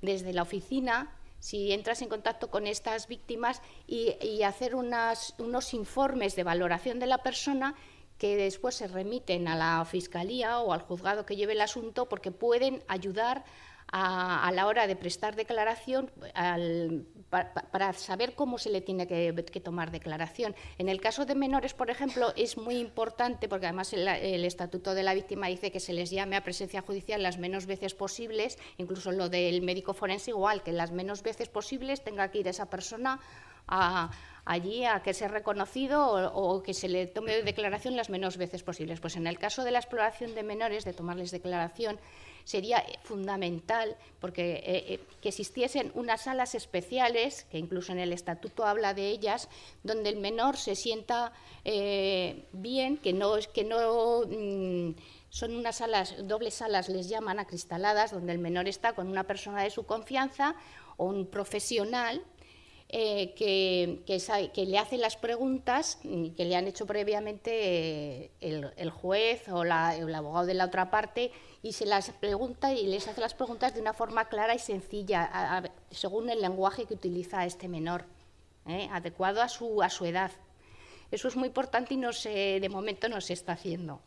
Speaker 3: desde la oficina, si entras en contacto con estas víctimas, y hacer unos informes de valoración de la persona que después se remiten a la Fiscalía o al juzgado que lleve el asunto, porque pueden ayudar a la hora de prestar declaración para saber cómo se le tiene que tomar declaración. En el caso de menores, por ejemplo, es muy importante, porque además el Estatuto de la Víctima dice que se les llame a presencia judicial las menos veces posibles, incluso lo del médico forense igual, que las menos veces posibles tenga que ir esa persona allí a que sea reconocido o que se le tome declaración las menos veces posibles. Pues en el caso de la exploración de menores, de tomarles declaración, sería fundamental porque que existiesen unas salas especiales, que incluso en el Estatuto habla de ellas, donde el menor se sienta bien, que no son unas salas, dobles salas les llaman, acristaladas, donde el menor está con una persona de su confianza o un profesional que le hace las preguntas que le han hecho previamente el juez o el abogado de la otra parte, y se las pregunta y les hace las preguntas de una forma clara y sencilla, según el lenguaje que utiliza este menor, adecuado a su edad. Eso es muy importante y de momento no se está haciendo.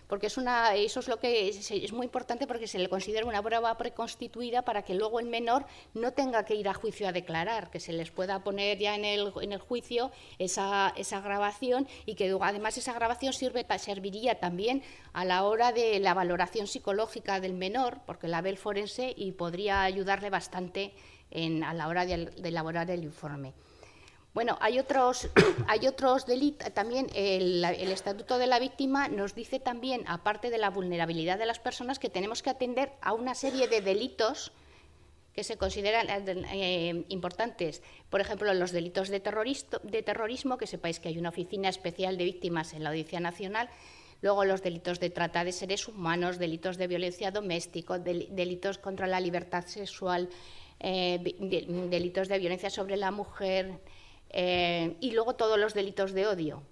Speaker 3: Porque eso es lo que es muy importante, porque se le considera una prueba preconstituida para que luego el menor no tenga que ir a juicio a declarar, que se les pueda poner ya en el juicio esa grabación, y que además esa grabación serviría también a la hora de la valoración psicológica del menor, porque la ve el forense y podría ayudarle bastante a la hora de elaborar el informe. Bueno, hay otros delitos. También el Estatuto de la Víctima nos dice también, aparte de la vulnerabilidad de las personas, que tenemos que atender a una serie de delitos que se consideran importantes. Por ejemplo, los delitos de terrorismo, que sepáis que hay una oficina especial de víctimas en la Audiencia Nacional. Luego los delitos de trata de seres humanos, delitos de violencia doméstica, delitos contra la libertad sexual, delitos de violencia sobre la mujer, y luego todos los delitos de odio.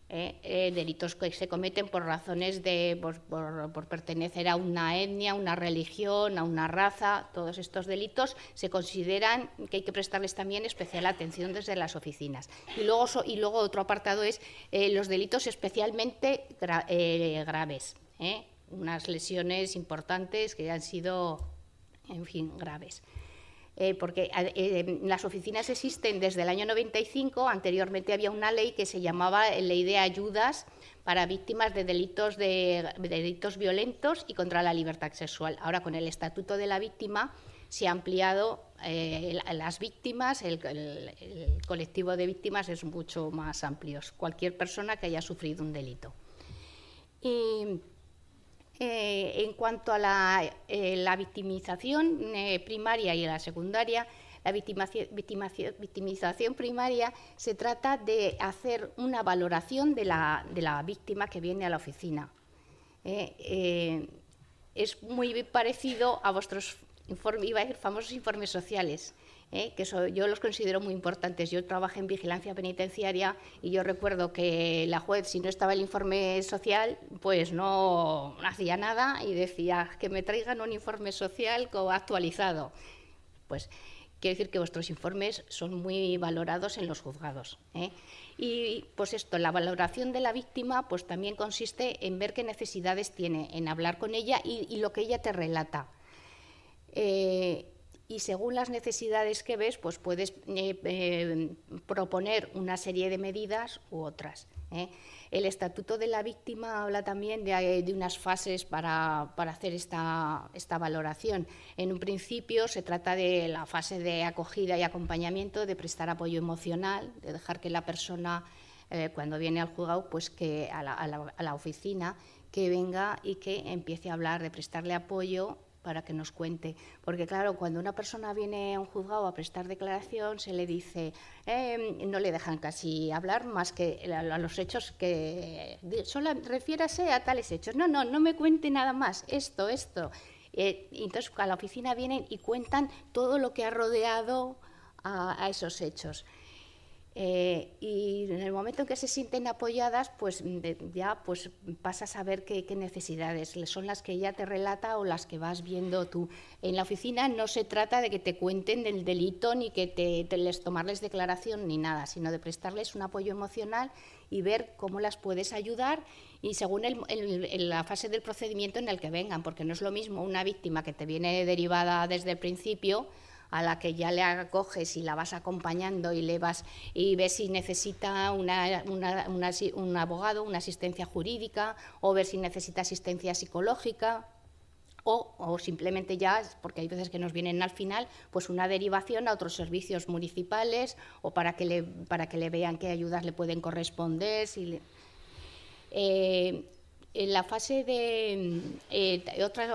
Speaker 3: delitos que se cometen por razones por pertenecer a una etnia, a una religión, a una raza. Todos estos delitos se consideran que hay que prestarles también especial atención desde las oficinas. Y luego otro apartado es los delitos especialmente graves, unas lesiones importantes que han sido, en fin, graves. Porque las oficinas existen desde el año 95, anteriormente había una ley que se llamaba Ley de Ayudas para Víctimas de delitos violentos y contra la libertad sexual. Ahora, con el Estatuto de la Víctima, se ha ampliado las víctimas, el colectivo de víctimas es mucho más amplio, cualquier persona que haya sufrido un delito. En cuanto a la victimización primaria y la secundaria, la victimización primaria se trata de hacer una valoración de la víctima que viene a la oficina. Es muy parecido a vuestros famosos informes sociales, que yo los considero muy importantes. Yo trabajé en vigilancia penitenciaria y yo recuerdo que la juez, si no estaba el informe social, pues no hacía nada y decía que me traigan un informe social actualizado. Pues quiero decir que vuestros informes son muy valorados en los juzgados. Y pues la valoración de la víctima pues también consiste en ver qué necesidades tiene, en hablar con ella y lo que ella te relata. Y según las necesidades que ves, pues puedes proponer una serie de medidas u otras. El Estatuto de la Víctima habla también de unas fases para hacer esta valoración. En un principio se trata de la fase de acogida y acompañamiento, de prestar apoyo emocional, de dejar que la persona, cuando viene al juzgado, pues que a la oficina, que venga y que empiece a hablar, de prestarle apoyo para que nos cuente. Porque claro, cuando una persona viene a un juzgado a prestar declaración, se le dice, no le dejan casi hablar más que a los hechos que... Solo refiérase a tales hechos. No me cuente nada más, esto. Entonces a la oficina vienen y cuentan todo lo que ha rodeado a esos hechos. Y en el momento en que se sienten apoyadas, pues ya pues pasas a ver qué necesidades son las que ella te relata o las que vas viendo tú. En la oficina no se trata de que te cuenten del delito ni que tomarles declaración ni nada, sino de prestarles un apoyo emocional y ver cómo las puedes ayudar y según la fase del procedimiento en el que vengan, porque no es lo mismo una víctima que te viene derivada desde el principio, a la que ya le acoges y la vas acompañando y ves si necesita un abogado, una asistencia jurídica, o ver si necesita asistencia psicológica, o simplemente ya, porque hay veces que nos vienen al final, pues una derivación a otros servicios municipales o para que le vean qué ayudas le pueden corresponder. En la fase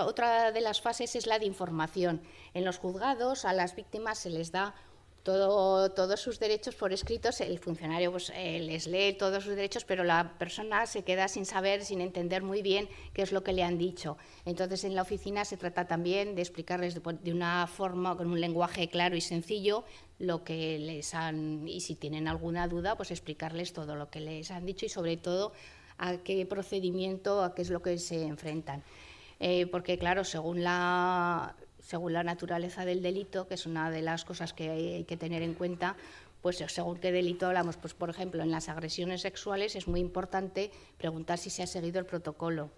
Speaker 3: otra de las fases es la de información. En los juzgados a las víctimas se les da todos sus derechos por escritos, el funcionario pues, les lee todos sus derechos, pero la persona se queda sin saber, sin entender muy bien qué es lo que le han dicho. Entonces en la oficina se trata también de explicarles de una forma, con un lenguaje claro y sencillo, lo que les han, y si tienen alguna duda, pues explicarles todo lo que les han dicho y sobre todo a qué procedimiento, a qué es lo que se enfrentan. Porque claro, según la naturaleza del delito, que es una de las cosas que hay que tener en cuenta, pues según qué delito hablamos, pues por ejemplo en las agresiones sexuales es muy importante preguntar si se ha seguido el protocolo.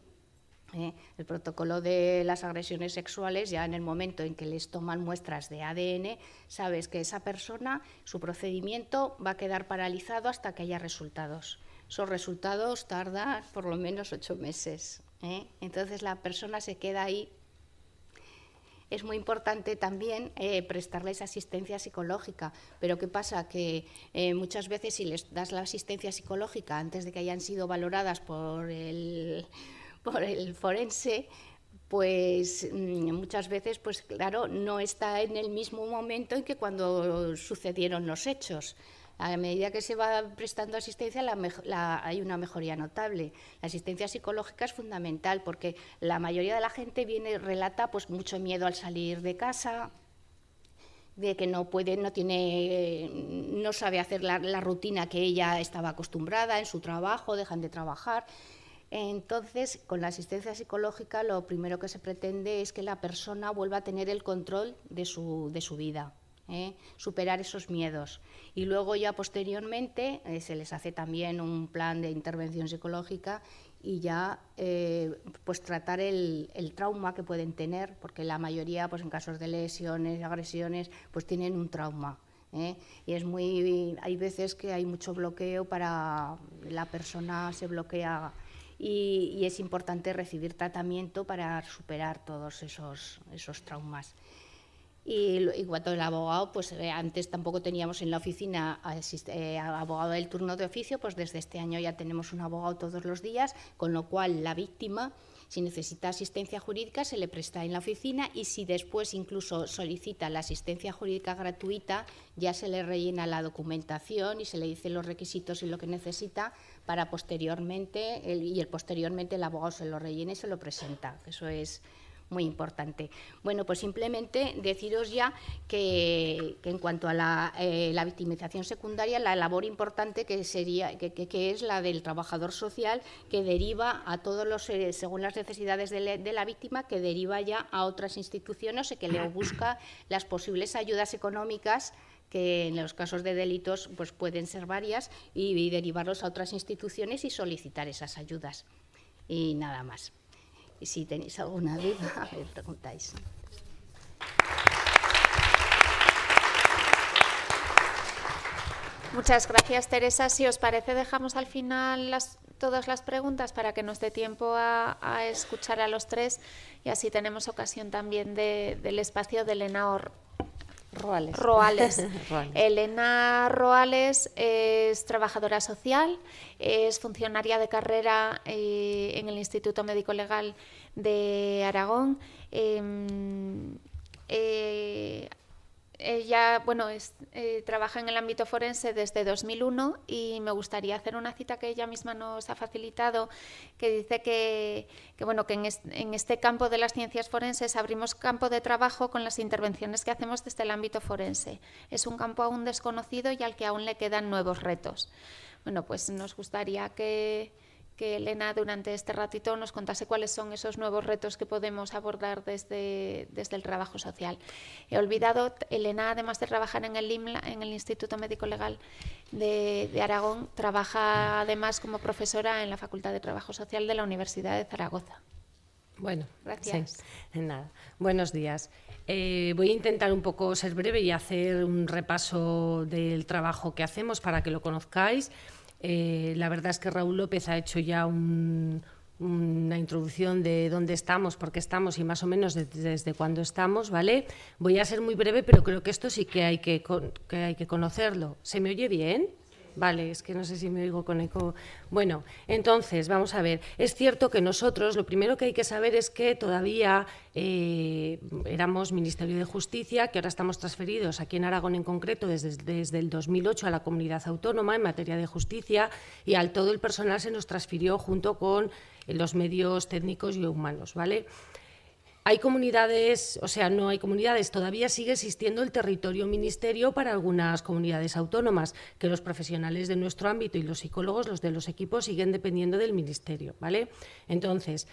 Speaker 3: El protocolo de las agresiones sexuales, ya en el momento en que les toman muestras de ADN, sabes que esa persona, su procedimiento va a quedar paralizado hasta que haya resultados. Esos resultados tardan por lo menos 8 meses. Entonces la persona se queda ahí. Es muy importante también prestarles asistencia psicológica, pero ¿qué pasa? Que muchas veces si les das la asistencia psicológica antes de que hayan sido valoradas por el forense, pues muchas veces, pues claro, no está en el mismo momento en que cuando sucedieron los hechos. A medida que se va prestando asistencia hay una mejoría notable. La asistencia psicológica es fundamental porque la mayoría de la gente relata pues mucho miedo al salir de casa, de que no sabe hacer la rutina que ella estaba acostumbrada en su trabajo, dejan de trabajar. Entonces, con la asistencia psicológica lo primero que se pretende es que la persona vuelva a tener el control de su vida, superar esos miedos. Y luego ya posteriormente se les hace también un plan de intervención psicológica y ya pues tratar el trauma que pueden tener, porque la mayoría, pues en casos de lesiones, agresiones, pues tienen un trauma. Y hay veces que hay mucho bloqueo, para la persona se bloquea, y es importante recibir tratamiento para superar todos esos traumas. Y en cuanto al abogado, pues antes tampoco teníamos en la oficina abogado del turno de oficio, pues desde este año ya tenemos un abogado todos los días, con lo cual la víctima, si necesita asistencia jurídica, se le presta en la oficina, y si después incluso solicita la asistencia jurídica gratuita, ya se le rellena la documentación y se le dice los requisitos y lo que necesita para posteriormente, posteriormente el abogado se lo rellena y se lo presenta. Eso es muy importante. Bueno, pues simplemente deciros ya que en cuanto a la victimización secundaria, la labor importante que es la del trabajador social, que deriva a todos según las necesidades de la víctima, que deriva ya a otras instituciones, y que le busca las posibles ayudas económicas, que en los casos de delitos pues pueden ser varias, y derivarlos a otras instituciones y solicitar esas ayudas. Y nada más. Y si tenéis alguna duda, me preguntáis.
Speaker 1: Muchas gracias, Teresa. Si os parece, dejamos al final todas las preguntas para que nos dé tiempo a escuchar a los tres, y así tenemos ocasión también del espacio de Elena Roales. Elena Roales es trabajadora social, es funcionaria de carrera en el Instituto Médico Legal de Aragón. Ella trabaja en el ámbito forense desde 2001, y me gustaría hacer una cita que ella misma nos ha facilitado, que dice que en este campo de las ciencias forenses abrimos campo de trabajo con las intervenciones que hacemos desde el ámbito forense. Es un campo aún desconocido y al que aún le quedan nuevos retos. Bueno, pues nos gustaría que Elena durante este ratito nos contase cuáles son esos nuevos retos que podemos abordar desde el trabajo social. He olvidado, Elena, además de trabajar en el IMLA, en el Instituto Médico Legal de Aragón, trabaja además como profesora en la Facultad de Trabajo Social de la Universidad de Zaragoza.
Speaker 4: Bueno,
Speaker 1: gracias.
Speaker 4: Sí, nada. Buenos días. Voy a intentar un poco ser breve y hacer un repaso del trabajo que hacemos para que lo conozcáis. La verdad es que Raúl López ha hecho ya una introducción de dónde estamos, por qué estamos y más o menos desde cuándo estamos, ¿vale? Voy a ser muy breve, pero creo que esto sí que hay que conocerlo. ¿Se me oye bien? Vale, es que no sé si me oigo con eco. Bueno, entonces, vamos a ver. Es cierto que nosotros, lo primero que hay que saber es que todavía éramos Ministerio de Justicia, que ahora estamos transferidos aquí en Aragón en concreto desde el 2008 a la Comunidad Autónoma en materia de justicia, y al todo el personal se nos transfirió junto con los medios técnicos y humanos, ¿vale? Hay comunidades, o sea, no hay comunidades, todavía sigue existiendo el territorio ministerio para algunas comunidades autónomas, que los profesionales de nuestro ámbito y los psicólogos, los de los equipos, siguen dependiendo del ministerio, ¿vale? Entonces,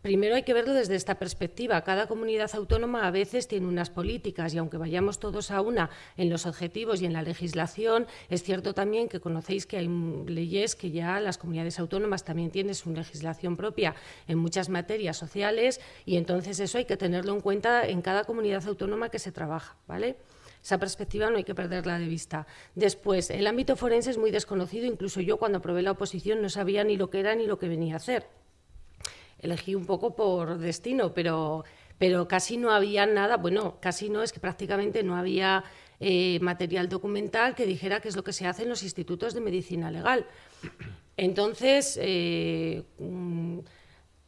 Speaker 4: primero hay que verlo desde esta perspectiva. Cada comunidad autónoma a veces tiene unas políticas, y aunque vayamos todos a una en los objetivos y en la legislación, es cierto también que conocéis que hay leyes que ya las comunidades autónomas también tienen su legislación propia en muchas materias sociales, y entonces eso hay que tenerlo en cuenta en cada comunidad autónoma que se trabaja, ¿vale? Esa perspectiva no hay que perderla de vista. Después, el ámbito forense es muy desconocido, incluso yo cuando aprobé la oposición no sabía ni lo que era ni lo que venía a hacer. Elegí un poco por destino, pero casi no había nada, bueno, casi no, es que prácticamente no había material documental que dijera qué es lo que se hace en los institutos de medicina legal. Entonces,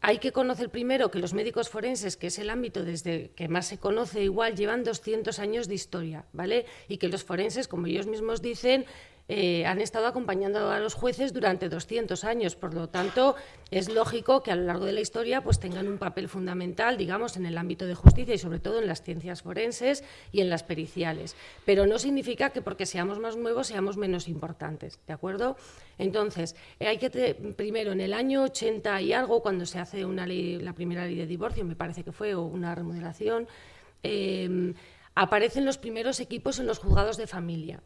Speaker 4: hay que conocer primero que los médicos forenses, que es el ámbito desde que más se conoce igual, llevan 200 años de historia, ¿vale? Y que los forenses, como ellos mismos dicen, han estado acompañando a los jueces durante 200 años. Por lo tanto, es lógico que a lo largo de la historia pues, tengan un papel fundamental, digamos, en el ámbito de justicia y sobre todo en las ciencias forenses y en las periciales. Pero no significa que porque seamos más nuevos seamos menos importantes, ¿de acuerdo? Entonces, hay que primero, en el año 80 y algo, cuando se hace una ley, la primera ley de divorcio, me parece que fue, o una remodelación, aparecen los primeros equipos en los juzgados de familia.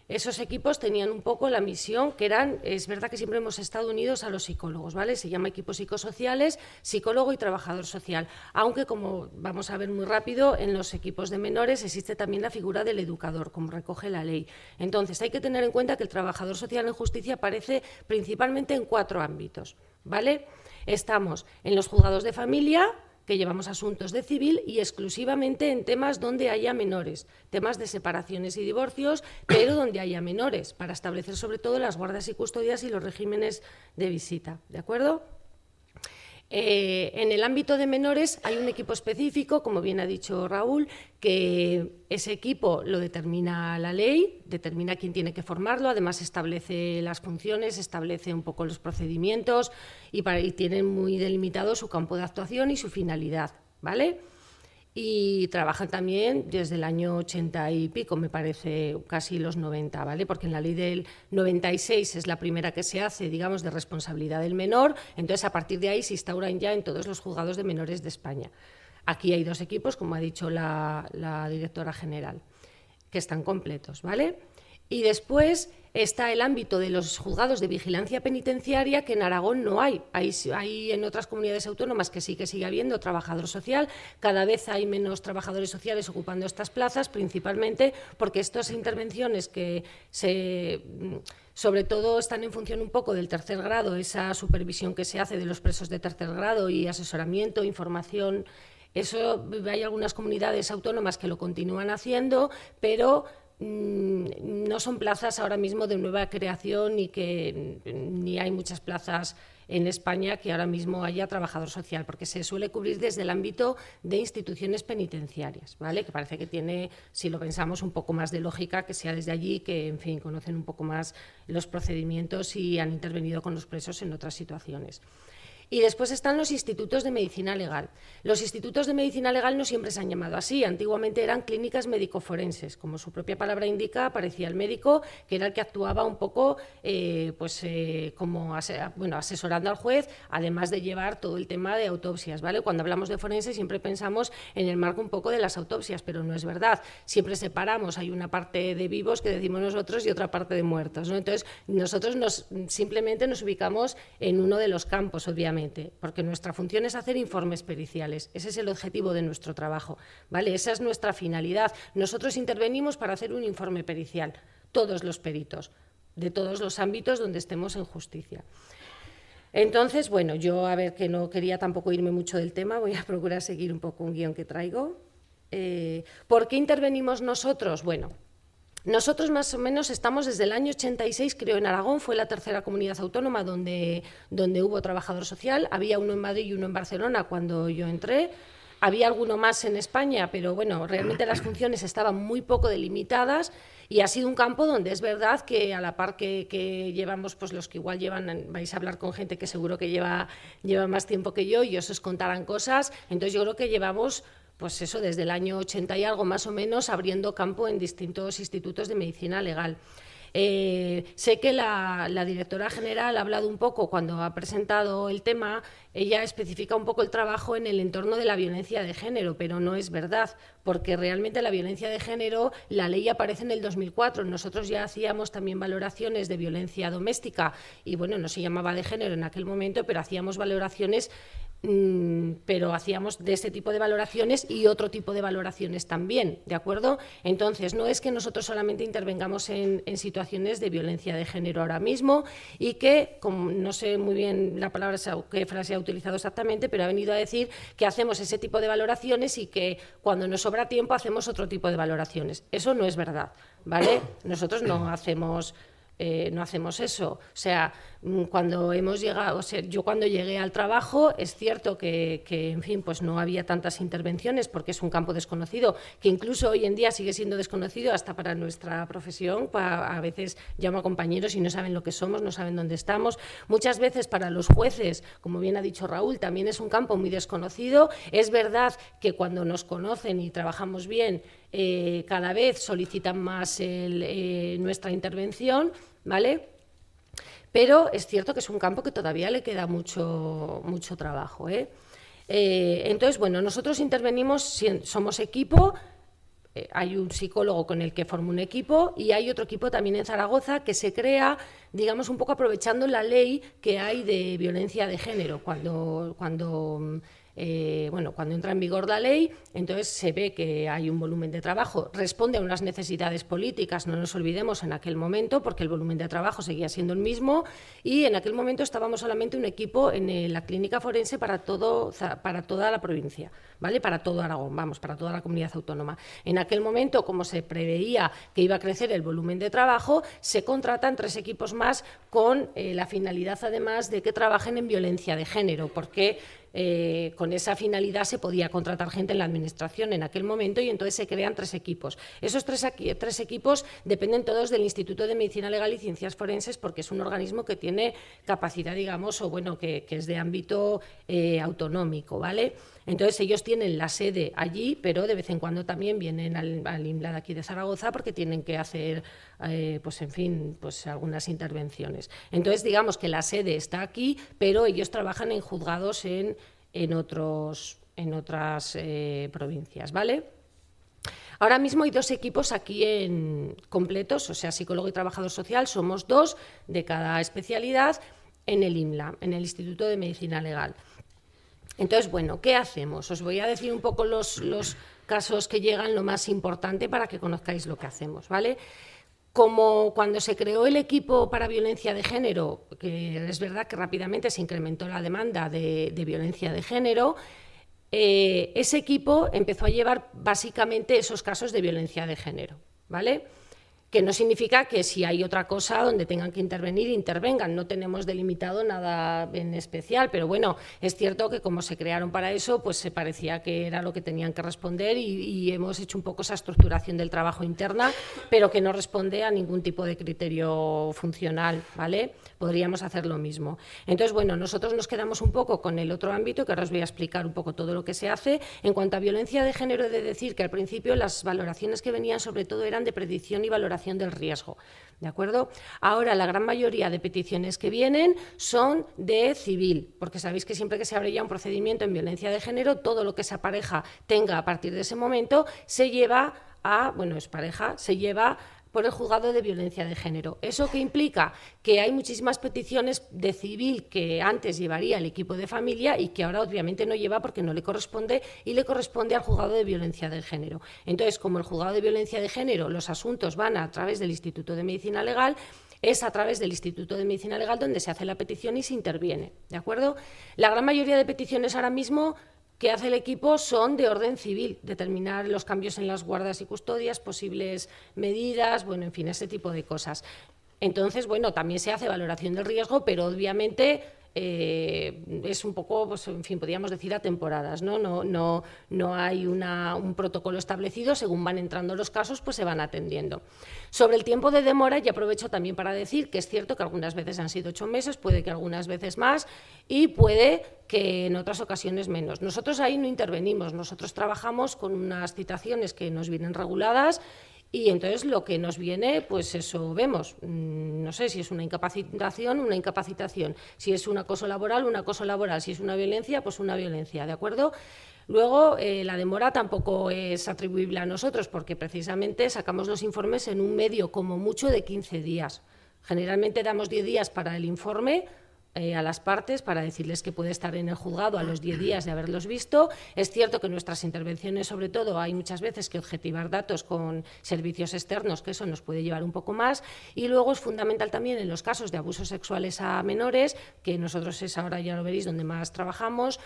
Speaker 4: Esos equipos tenían un poco la misión que eran, es verdad que siempre hemos estado unidos a los psicólogos, ¿vale? Se llama equipos psicosociales, psicólogo y trabajador social, aunque como vamos a ver muy rápido, en los equipos de menores existe también la figura del educador, como recoge la ley. Entonces hay que tener en cuenta que el trabajador social en justicia aparece principalmente en 4 ámbitos, ¿vale? Estamos en los juzgados de familia, que llevamos asuntos de civil y exclusivamente en temas donde haya menores, temas de separaciones y divorcios, pero donde haya menores, para establecer sobre todo las guardas y custodias y los regímenes de visita, ¿de acuerdo? En el ámbito de menores hay un equipo específico, como bien ha dicho Raúl, que ese equipo lo determina la ley, determina quién tiene que formarlo, además establece las funciones, establece un poco los procedimientos y tienen muy delimitado su campo de actuación y su finalidad, ¿vale? Y trabajan también desde el año 80 y pico, me parece, casi los 90, ¿vale? Porque en la ley del 96 es la primera que se hace, digamos, de responsabilidad del menor, entonces a partir de ahí se instauran ya en todos los juzgados de menores de España. Aquí hay 2 equipos, como ha dicho la directora general, que están completos, ¿vale? Y después está el ámbito de los juzgados de vigilancia penitenciaria, que en Aragón no hay. Hay en otras comunidades autónomas que sí que sigue habiendo trabajador social. Cada vez hay menos trabajadores sociales ocupando estas plazas, principalmente porque estas intervenciones que sobre todo están en función un poco del tercer grado, esa supervisión que se hace de los presos de tercer grado y asesoramiento, información. Eso hay algunas comunidades autónomas que lo continúan haciendo, pero no son plazas ahora mismo de nueva creación ni hay muchas plazas en España que ahora mismo haya trabajador social, porque se suele cubrir desde el ámbito de instituciones penitenciarias, ¿vale? Que parece que tiene, si lo pensamos, un poco más de lógica que sea desde allí, que en fin conocen un poco más los procedimientos y han intervenido con los presos en otras situaciones. Y después están los institutos de medicina legal. Los institutos de medicina legal no siempre se han llamado así. Antiguamente eran clínicas médico-forenses. Como su propia palabra indica, aparecía el médico, que era el que actuaba un poco como asesorando al juez, además de llevar todo el tema de autopsias, ¿vale? Cuando hablamos de forense siempre pensamos en el marco un poco de las autopsias, pero no es verdad. Siempre separamos, hay una parte de vivos que decimos nosotros y otra parte de muertos, ¿no? Entonces, nosotros simplemente nos ubicamos en uno de los campos, obviamente, porque nuestra función es hacer informes periciales. Ese es el objetivo de nuestro trabajo, ¿vale? Esa es nuestra finalidad. Nosotros intervenimos para hacer un informe pericial, todos los peritos, de todos los ámbitos donde estemos en justicia. Entonces, bueno, yo, a ver, que no quería tampoco irme mucho del tema, voy a procurar seguir un poco un guión que traigo. ¿Por qué intervenimos nosotros? Bueno, nosotros más o menos estamos desde el año 86, creo, en Aragón, fue la tercera comunidad autónoma donde hubo trabajador social. Había uno en Madrid y uno en Barcelona cuando yo entré. Había alguno más en España, pero bueno, realmente las funciones estaban muy poco delimitadas y ha sido un campo donde es verdad que a la par que llevamos, pues los que igual vais a hablar con gente que seguro que lleva más tiempo que yo y os contarán cosas, entonces yo creo que llevamos pues eso, desde el año 80 y algo más o menos, abriendo campo en distintos institutos de medicina legal. Sé que la directora general ha hablado un poco cuando ha presentado el tema, ella especifica un poco el trabajo en el entorno de la violencia de género, pero no es verdad, porque realmente la violencia de género, la ley aparece en el 2004, nosotros ya hacíamos también valoraciones de violencia doméstica y bueno, no se llamaba de género en aquel momento, pero hacíamos valoraciones pero hacíamos de este tipo de valoraciones y otro tipo de valoraciones también, ¿de acuerdo? Entonces, no es que nosotros solamente intervengamos en situaciones de violencia de género ahora mismo y que, como no sé muy bien la palabra, qué frase ha utilizado exactamente, pero ha venido a decir que hacemos ese tipo de valoraciones y que cuando nos sobra tiempo hacemos otro tipo de valoraciones. Eso no es verdad, ¿vale? Nosotros no hacemos eso. O sea, Cuando hemos llegado, o sea, yo cuando llegué al trabajo, es cierto que, en fin, pues no había tantas intervenciones porque es un campo desconocido, que incluso hoy en día sigue siendo desconocido hasta para nuestra profesión. A veces llamo a compañeros y no saben lo que somos, no saben dónde estamos. Muchas veces para los jueces, como bien ha dicho Raúl, también es un campo muy desconocido. Es verdad que cuando nos conocen y trabajamos bien, cada vez solicitan más nuestra intervención, ¿vale? Pero es cierto que es un campo que todavía le queda mucho trabajo, ¿eh? Entonces, bueno, nosotros intervenimos, somos equipo, hay un psicólogo con el que formo un equipo y hay otro equipo también en Zaragoza que se crea, digamos, un poco aprovechando la ley que hay de violencia de género. Cuando entra en vigor la ley, entonces se ve que hay un volumen de trabajo, responde a unas necesidades políticas, no nos olvidemos en aquel momento, porque el volumen de trabajo seguía siendo el mismo, y en aquel momento estábamos solamente un equipo en la clínica forense para toda la provincia, ¿vale? Para todo Aragón, para toda la comunidad autónoma. En aquel momento, como se preveía que iba a crecer el volumen de trabajo, se contratan 3 equipos más con la finalidad, además, de que trabajen en violencia de género, porque con esa finalidad se podía contratar gente en la administración en aquel momento y entonces se crean 3 equipos. Esos 3 equipos dependen todos del Instituto de Medicina Legal y Ciencias Forenses porque es un organismo que tiene capacidad, digamos, o bueno, que es de ámbito autonómico, ¿vale? Entonces ellos tienen la sede allí, pero de vez en cuando también vienen al IMLA de aquí de Zaragoza porque tienen que hacer, pues en fin, pues algunas intervenciones. Entonces digamos que la sede está aquí, pero ellos trabajan en juzgados en otras provincias, ¿vale? Ahora mismo hay 2 equipos aquí completos, o sea, psicólogo y trabajador social, somos 2 de cada especialidad en el IMLA, en el Instituto de Medicina Legal. Entonces, bueno, ¿qué hacemos? Os voy a decir un poco los casos que llegan, lo más importante para que conozcáis lo que hacemos, ¿vale? Como cuando se creó el equipo para violencia de género, que es verdad que rápidamente se incrementó la demanda de violencia de género, ese equipo empezó a llevar básicamente esos casos de violencia de género, ¿vale? Que no significa que si hay otra cosa donde tengan que intervenir, intervengan. No tenemos delimitado nada en especial, pero bueno, es cierto que como se crearon para eso, pues se parecía que era lo que tenían que responder y hemos hecho un poco esa estructuración del trabajo interna, pero que no responde a ningún tipo de criterio funcional, ¿vale? Podríamos hacer lo mismo. Entonces, bueno, nosotros nos quedamos un poco con el otro ámbito, que ahora os voy a explicar un poco todo lo que se hace. En cuanto a violencia de género, he de decir que al principio las valoraciones que venían sobre todo eran de predicción y valoración del riesgo, ¿de acuerdo? Ahora la gran mayoría de peticiones que vienen son de civil, porque sabéis que siempre que se abre ya un procedimiento en violencia de género, todo lo que esa pareja tenga a partir de ese momento se lleva se lleva por el juzgado de violencia de género. ¿Eso qué implica? Que hay muchísimas peticiones de civil que antes llevaría el equipo de familia y que ahora obviamente no lleva porque no le corresponde y le corresponde al juzgado de violencia de género. Entonces, como el juzgado de violencia de género, los asuntos van a través del Instituto de Medicina Legal, es a través del Instituto de Medicina Legal donde se hace la petición y se interviene, ¿de acuerdo? La gran mayoría de peticiones ahora mismo que hace el equipo son de orden civil, determinar los cambios en las guardas y custodias, posibles medidas, bueno, en fin, ese tipo de cosas. Entonces, bueno, también se hace valoración del riesgo, pero obviamente es un poco, pues, en fin, podríamos decir a temporadas, ¿no? No hay un protocolo establecido, según van entrando los casos, pues se van atendiendo. Sobre el tiempo de demora, y aprovecho también para decir que es cierto que algunas veces han sido 8 meses, puede que algunas veces más y puede que en otras ocasiones menos. Nosotros ahí no intervenimos, nosotros trabajamos con unas citaciones que nos vienen reguladas y entonces lo que nos viene, pues eso vemos. No sé si es una incapacitación, si es un acoso laboral, si es una violencia, pues una violencia, ¿de acuerdo? Luego, la demora tampoco es atribuible a nosotros porque precisamente sacamos los informes en un medio como mucho de 15 días. Generalmente damos 10 días para el informe a las partes para decirles que puede estar en el juzgado a los 10 días de haberlos visto. Es cierto que en nuestras intervenciones, sobre todo, hay muchas veces que objetivar datos con servicios externos, que eso nos puede llevar un poco más. Y luego es fundamental también en los casos de abusos sexuales a menores, que nosotros es ahora, ya lo veréis, donde más trabajamos,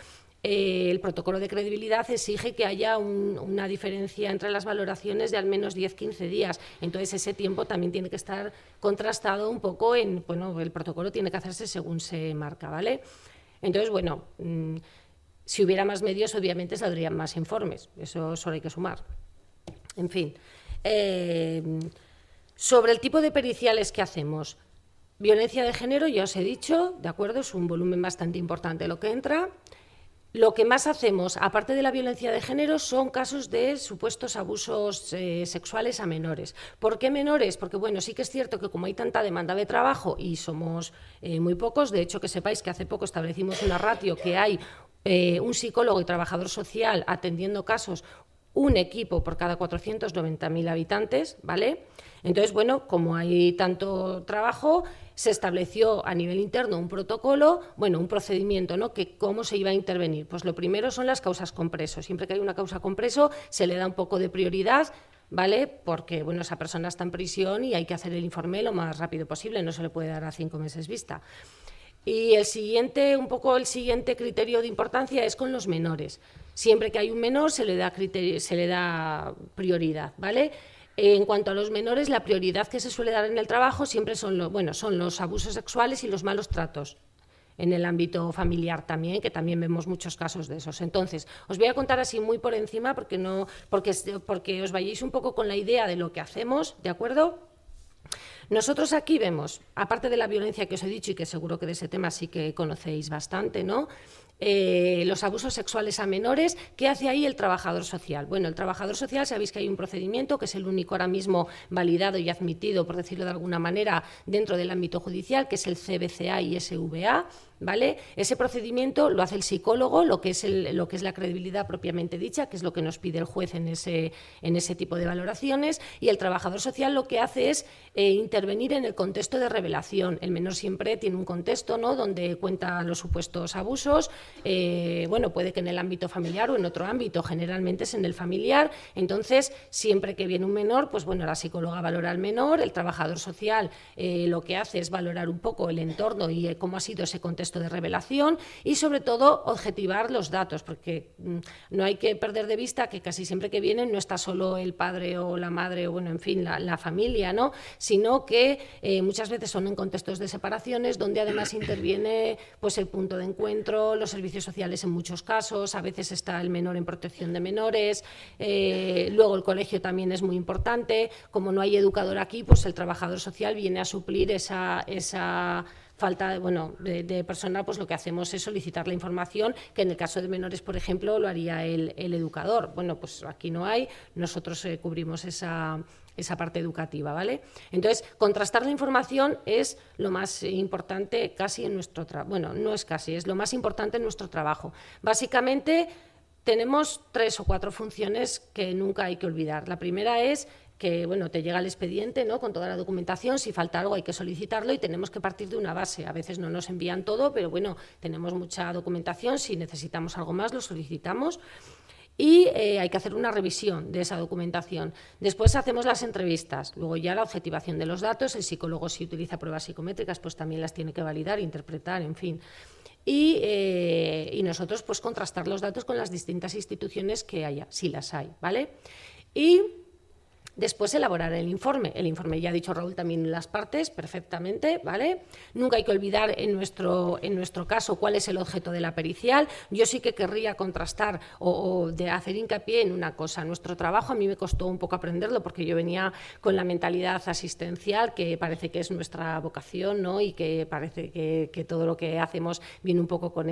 Speaker 4: el protocolo de credibilidad exige que haya una diferencia entre las valoraciones de al menos 10-15 días. Entonces, ese tiempo también tiene que estar contrastado un poco bueno, el protocolo tiene que hacerse según se marca, ¿vale? Entonces, bueno, si hubiera más medios, obviamente saldrían más informes. Eso solo hay que sumar. En fin. Sobre el tipo de periciales que hacemos. Violencia de género, ya os he dicho, ¿de acuerdo? Es un volumen bastante importante lo que entra. Lo que más hacemos, aparte de la violencia de género, son casos de supuestos abusos sexuales a menores. ¿Por qué menores? Porque, bueno, sí que es cierto que como hay tanta demanda de trabajo y somos muy pocos, de hecho que sepáis que hace poco establecimos una ratio que hay un psicólogo y trabajador social atendiendo casos, un equipo por cada 490.000 habitantes, ¿vale? Entonces, bueno, como hay tanto trabajo, se estableció a nivel interno un protocolo, bueno, un procedimiento, ¿no? Que cómo se iba a intervenir. Pues lo primero son las causas con preso. Siempre que hay una causa con preso, se le da un poco de prioridad, ¿vale? Porque, bueno, esa persona está en prisión y hay que hacer el informe lo más rápido posible, no se le puede dar a 5 meses vista. Y el siguiente criterio de importancia es con los menores. Siempre que hay un menor se le da prioridad, ¿vale? En cuanto a los menores, la prioridad que se suele dar en el trabajo siempre son los abusos sexuales y los malos tratos. En el ámbito familiar también, que también vemos muchos casos de esos. Entonces, os voy a contar así muy por encima porque os vayáis un poco con la idea de lo que hacemos, ¿de acuerdo? Nosotros aquí vemos, aparte de la violencia que os he dicho y que seguro que de ese tema sí que conocéis bastante, ¿no? Los abusos sexuales a menores, ¿qué hace ahí el trabajador social? Bueno, el trabajador social, sabéis que hay un procedimiento que es el único ahora mismo validado y admitido, por decirlo de alguna manera, dentro del ámbito judicial, que es el CBCA y SVA, ¿vale? Ese procedimiento lo hace el psicólogo, lo que es la credibilidad propiamente dicha, que es lo que nos pide el juez en ese tipo de valoraciones, y el trabajador social lo que hace es intervenir en el contexto de revelación. El menor siempre tiene un contexto, ¿no?, donde cuenta los supuestos abusos, bueno, puede que en el ámbito familiar o en otro ámbito, generalmente es en el familiar. Entonces, siempre que viene un menor, pues bueno, la psicóloga valora al menor, el trabajador social lo que hace es valorar un poco el entorno y cómo ha sido ese contexto de revelación y, sobre todo, objetivar los datos, porque no hay que perder de vista que casi siempre que vienen no está solo el padre o la madre o, bueno, en fin, la familia, ¿no?, sino que muchas veces son en contextos de separaciones donde además interviene pues el punto de encuentro, los servicios sociales en muchos casos, a veces está el menor en protección de menores, luego el colegio también es muy importante. Como no hay educador aquí, pues el trabajador social viene a suplir esa falta de persona, pues lo que hacemos es solicitar la información, que en el caso de menores, por ejemplo, lo haría el educador. Bueno, pues aquí no hay, nosotros cubrimos esa parte educativa, ¿vale? Entonces, contrastar la información es lo más importante casi en nuestro trabajo. Bueno, no es casi, es lo más importante en nuestro trabajo. Básicamente, tenemos 3 o 4 funciones que nunca hay que olvidar. La primera es que, bueno, te llega el expediente, ¿no?, con toda la documentación, si falta algo hay que solicitarlo y tenemos que partir de una base. A veces no nos envían todo, pero bueno, tenemos mucha documentación, si necesitamos algo más lo solicitamos. Y hay que hacer una revisión de esa documentación. Después hacemos las entrevistas, luego ya la objetivación de los datos, el psicólogo si utiliza pruebas psicométricas pues también las tiene que validar, interpretar, en fin. Y nosotros pues contrastar los datos con las distintas instituciones que haya, si las hay, ¿vale? Y después elaborar el informe. El informe, ya ha dicho Raúl también las partes perfectamente, ¿vale? Nunca hay que olvidar en nuestro caso cuál es el objeto de la pericial. Yo sí que querría contrastar o de hacer hincapié en una cosa. Nuestro trabajo a mí me costó un poco aprenderlo porque yo venía con la mentalidad asistencial, que parece que es nuestra vocación, ¿no?, y que parece que todo lo que hacemos viene un poco con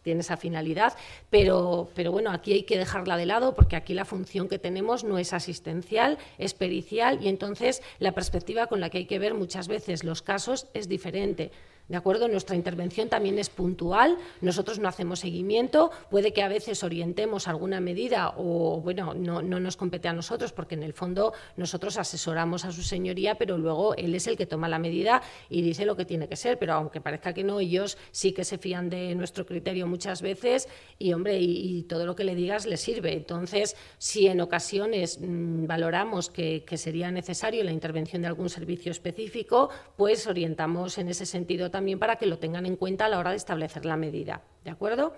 Speaker 4: tiene esa finalidad, pero bueno, aquí hay que dejarla de lado porque aquí la función que tenemos no es asistencial, es pericial, y entonces la perspectiva con la que hay que ver muchas veces los casos es diferente. ¿De acuerdo? Nuestra intervención también es puntual, nosotros no hacemos seguimiento, puede que a veces orientemos alguna medida o, bueno, no nos compete a nosotros porque en el fondo nosotros asesoramos a su señoría, pero luego él es el que toma la medida y dice lo que tiene que ser, pero aunque parezca que no, ellos sí que se fían de nuestro criterio muchas veces y, hombre, y todo lo que le digas le sirve. Entonces, si en ocasiones valoramos que sería necesario la intervención de algún servicio específico, pues orientamos en ese sentido también para que lo tengan en cuenta a la hora de establecer la medida, ¿de acuerdo?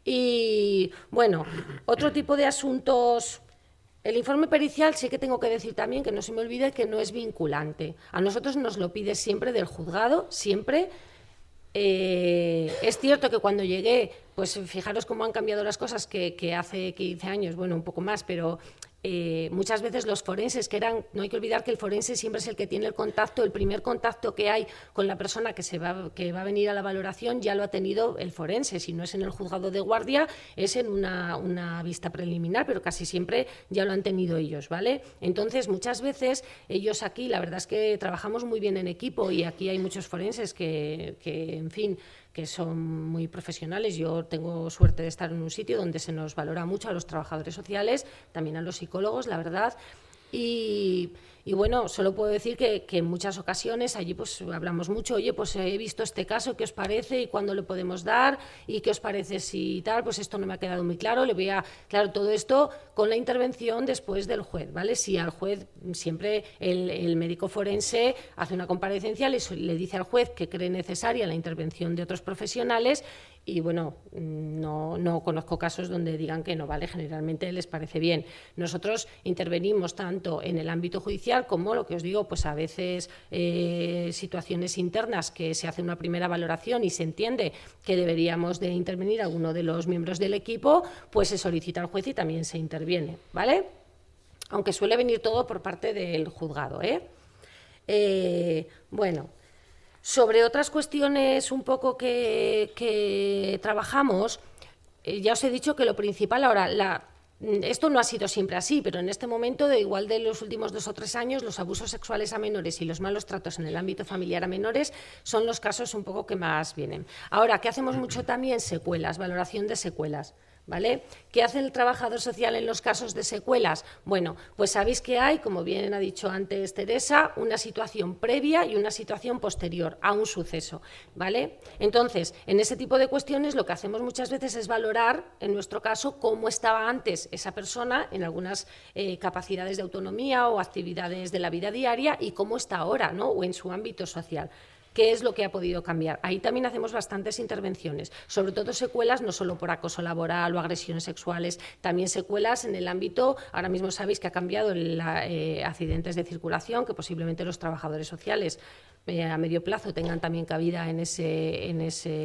Speaker 4: Y, bueno, otro tipo de asuntos. El informe pericial sí que tengo que decir también, que no se me olvide, que no es vinculante. A nosotros nos lo pide siempre del juzgado, siempre. Es cierto que cuando llegué, pues fijaros cómo han cambiado las cosas, que hace 15 años, bueno, un poco más, pero muchas veces los forenses, no hay que olvidar que el forense siempre es el que tiene el contacto, el primer contacto que hay con la persona que va a venir a la valoración, ya lo ha tenido el forense. Si no es en el juzgado de guardia, es en una vista preliminar, pero casi siempre ya lo han tenido ellos, ¿vale? Entonces, muchas veces ellos aquí, la verdad es que trabajamos muy bien en equipo, y aquí hay muchos forenses que en fin, que son muy profesionales. Yo tengo suerte de estar en un sitio donde se nos valora mucho a los trabajadores sociales, también a los psicólogos, la verdad. Y bueno, solo puedo decir que en muchas ocasiones allí pues hablamos mucho. Oye, pues he visto este caso, ¿qué os parece? ¿Y cuándo lo podemos dar? ¿Y qué os parece si tal? Pues esto no me ha quedado muy claro. Claro, todo esto con la intervención después del juez, ¿vale? Si al juez, siempre el médico forense hace una comparecencia, le dice al juez que cree necesaria la intervención de otros profesionales. Y bueno, no conozco casos donde digan que no, ¿vale? Generalmente les parece bien. Nosotros intervenimos tanto en el ámbito judicial como, lo que os digo, pues a veces situaciones internas que se hace una primera valoración y se entiende que deberíamos de intervenir alguno de los miembros del equipo, pues se solicita al juez y también se interviene, ¿vale? Aunque suele venir todo por parte del juzgado, bueno. Sobre otras cuestiones un poco que trabajamos, ya os he dicho que lo principal ahora, esto no ha sido siempre así, pero en este momento, igual de los últimos 2 o 3 años, los abusos sexuales a menores y los malos tratos en el ámbito familiar a menores son los casos un poco que más vienen. Ahora, ¿qué hacemos mucho también? Secuelas, valoración de secuelas. ¿Vale? ¿Qué hace el trabajador social en los casos de secuelas? Bueno, pues sabéis que hay, como bien ha dicho antes Teresa, una situación previa y una situación posterior a un suceso, ¿vale? Entonces, en ese tipo de cuestiones lo que hacemos muchas veces es valorar, en nuestro caso, cómo estaba antes esa persona en algunas capacidades de autonomía o actividades de la vida diaria y cómo está ahora, ¿no? O en su ámbito social. ¿Qué es lo que ha podido cambiar? Ahí también hacemos bastantes intervenciones, sobre todo secuelas, no solo por acoso laboral o agresiones sexuales, también secuelas en el ámbito, ahora mismo sabéis que ha cambiado accidentes de circulación, que posiblemente los trabajadores sociales a medio plazo tengan también cabida en esa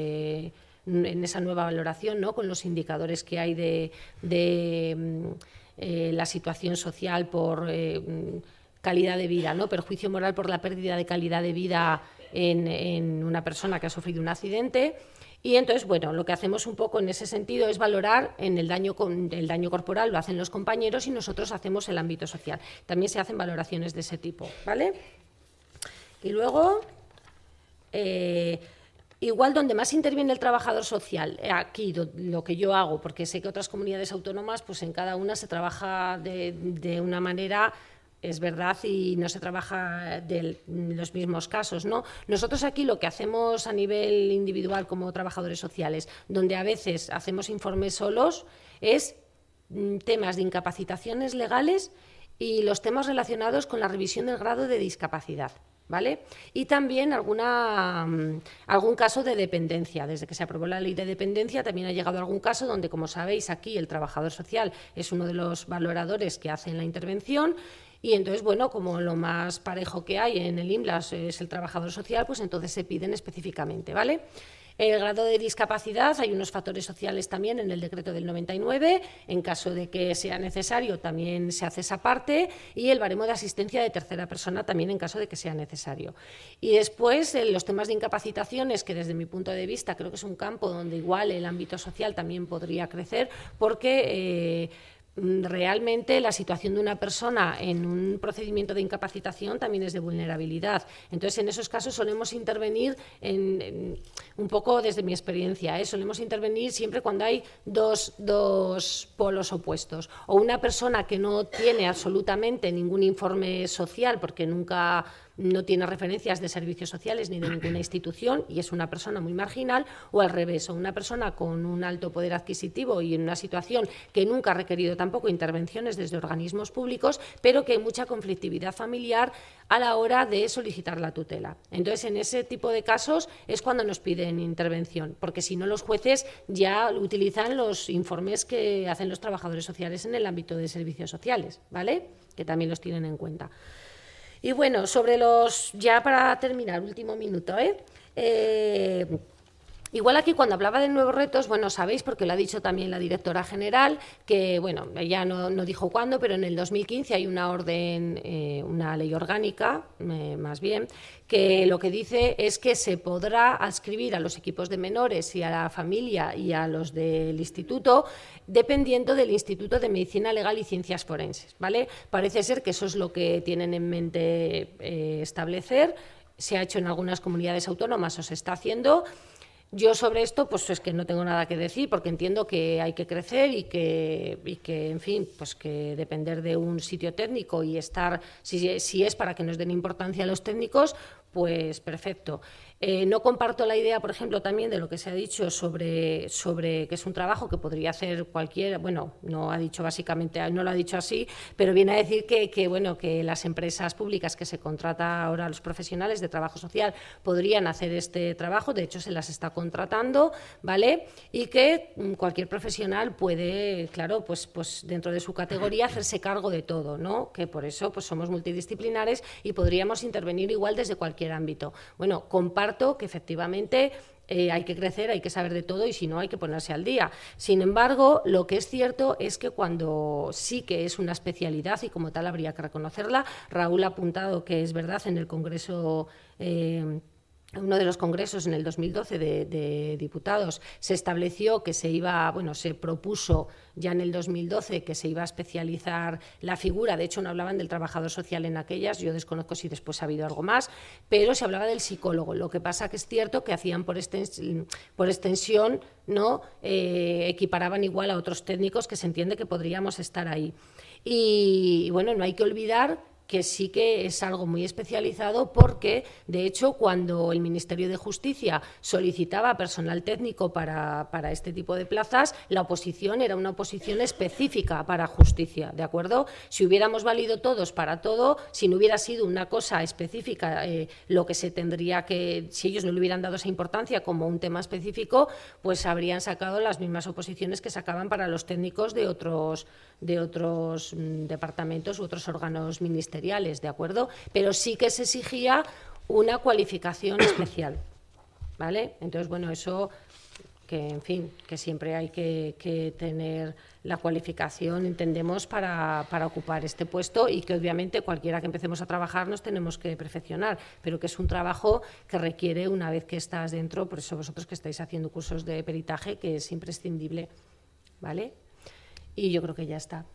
Speaker 4: nueva valoración, ¿no? Con los indicadores que hay de la situación social por calidad de vida, ¿no? Perjuicio moral por la pérdida de calidad de vida en una persona que ha sufrido un accidente. Y entonces, bueno, lo que hacemos un poco en ese sentido es valorar en el daño corporal, lo hacen los compañeros y nosotros hacemos el ámbito social. También se hacen valoraciones de ese tipo, ¿vale? Y luego, igual donde más interviene el trabajador social, aquí lo que yo hago, porque sé que otras comunidades autónomas, pues en cada una se trabaja de una manera. Es verdad, y no se trabaja de los mismos casos, ¿no? Nosotros aquí lo que hacemos a nivel individual como trabajadores sociales, donde a veces hacemos informes solos, es temas de incapacitaciones legales y los temas relacionados con la revisión del grado de discapacidad, ¿vale? Y también algún caso de dependencia. Desde que se aprobó la ley de dependencia también ha llegado algún caso donde, como sabéis, aquí el trabajador social es uno de los valoradores que hacen la intervención. Y entonces, bueno, como lo más parejo que hay en el IMLAS es el trabajador social, pues entonces se piden específicamente, ¿vale? El grado de discapacidad, hay unos factores sociales también en el decreto del 99, en caso de que sea necesario también se hace esa parte, y el baremo de asistencia de tercera persona también en caso de que sea necesario. Y después los temas de incapacitaciones, que desde mi punto de vista creo que es un campo donde igual el ámbito social también podría crecer, porque realmente la situación de una persona en un procedimiento de incapacitación también es de vulnerabilidad. Entonces, en esos casos solemos intervenir, un poco desde mi experiencia, solemos intervenir siempre cuando hay dos polos opuestos. O una persona que no tiene absolutamente ningún informe social porque nunca no tiene referencias de servicios sociales ni de ninguna institución y es una persona muy marginal, o al revés, o una persona con un alto poder adquisitivo y en una situación que nunca ha requerido tampoco intervenciones desde organismos públicos, pero que hay mucha conflictividad familiar a la hora de solicitar la tutela. Entonces, en ese tipo de casos es cuando nos piden intervención, porque si no, los jueces ya utilizan los informes que hacen los trabajadores sociales en el ámbito de servicios sociales, ¿vale? Que también los tienen en cuenta. Y bueno, sobre los, ya para terminar, último minuto, igual aquí cuando hablaba de nuevos retos, bueno, sabéis, porque lo ha dicho también la directora general, que, bueno, ella no dijo cuándo, pero en el 2015 hay una orden, una ley orgánica, más bien, que lo que dice es que se podrá adscribir a los equipos de menores y a la familia y a los del instituto, dependiendo del Instituto de Medicina Legal y Ciencias Forenses, ¿vale? Parece ser que eso es lo que tienen en mente establecer, se ha hecho en algunas comunidades autónomas o se está haciendo. Yo sobre esto, pues es que no tengo nada que decir, porque entiendo que hay que crecer y que en fin, pues que depender de un sitio técnico y estar, si es para que nos den importancia a los técnicos, pues perfecto. No comparto la idea, por ejemplo, también de lo que se ha dicho sobre que es un trabajo que podría hacer cualquiera. Bueno, no ha dicho básicamente, no lo ha dicho así, pero viene a decir que las empresas públicas que se contrata ahora a los profesionales de trabajo social podrían hacer este trabajo, de hecho se las está contratando, ¿vale? Y que cualquier profesional puede, claro, pues dentro de su categoría hacerse cargo de todo, ¿no? Que por eso pues somos multidisciplinares y podríamos intervenir igual desde cualquier ámbito. Bueno, comparto que efectivamente hay que crecer, hay que saber de todo y si no hay que ponerse al día. Sin embargo, lo que es cierto es que cuando sí que es una especialidad y como tal habría que reconocerla, Raúl ha apuntado que es verdad en el Congreso, uno de los congresos en el 2012 de diputados, se estableció que se propuso ya en el 2012 que se iba a especializar la figura, de hecho no hablaban del trabajador social en aquellas, yo desconozco si después ha habido algo más, pero se hablaba del psicólogo. Lo que pasa que es cierto que hacían por extensión, ¿no? Equiparaban igual a otros técnicos que se entiende que podríamos estar ahí. Y bueno, no hay que olvidar que sí que es algo muy especializado porque, de hecho, cuando el Ministerio de Justicia solicitaba personal técnico para este tipo de plazas, la oposición era una oposición específica para justicia, ¿de acuerdo? Si hubiéramos valido todos para todo, si no hubiera sido una cosa específica, lo que se tendría que, si ellos no le hubieran dado esa importancia como un tema específico, pues habrían sacado las mismas oposiciones que sacaban para los técnicos de otros departamentos u otros órganos ministeriales, ¿de acuerdo? Pero sí que se exigía una cualificación especial, ¿vale? Entonces, bueno, eso que, en fin, que siempre hay que tener la cualificación, entendemos, para ocupar este puesto y que obviamente cualquiera que empecemos a trabajar nos tenemos que perfeccionar, pero que es un trabajo que requiere, una vez que estás dentro, por eso vosotros que estáis haciendo cursos de peritaje, que es imprescindible, ¿vale? Y yo creo que ya está.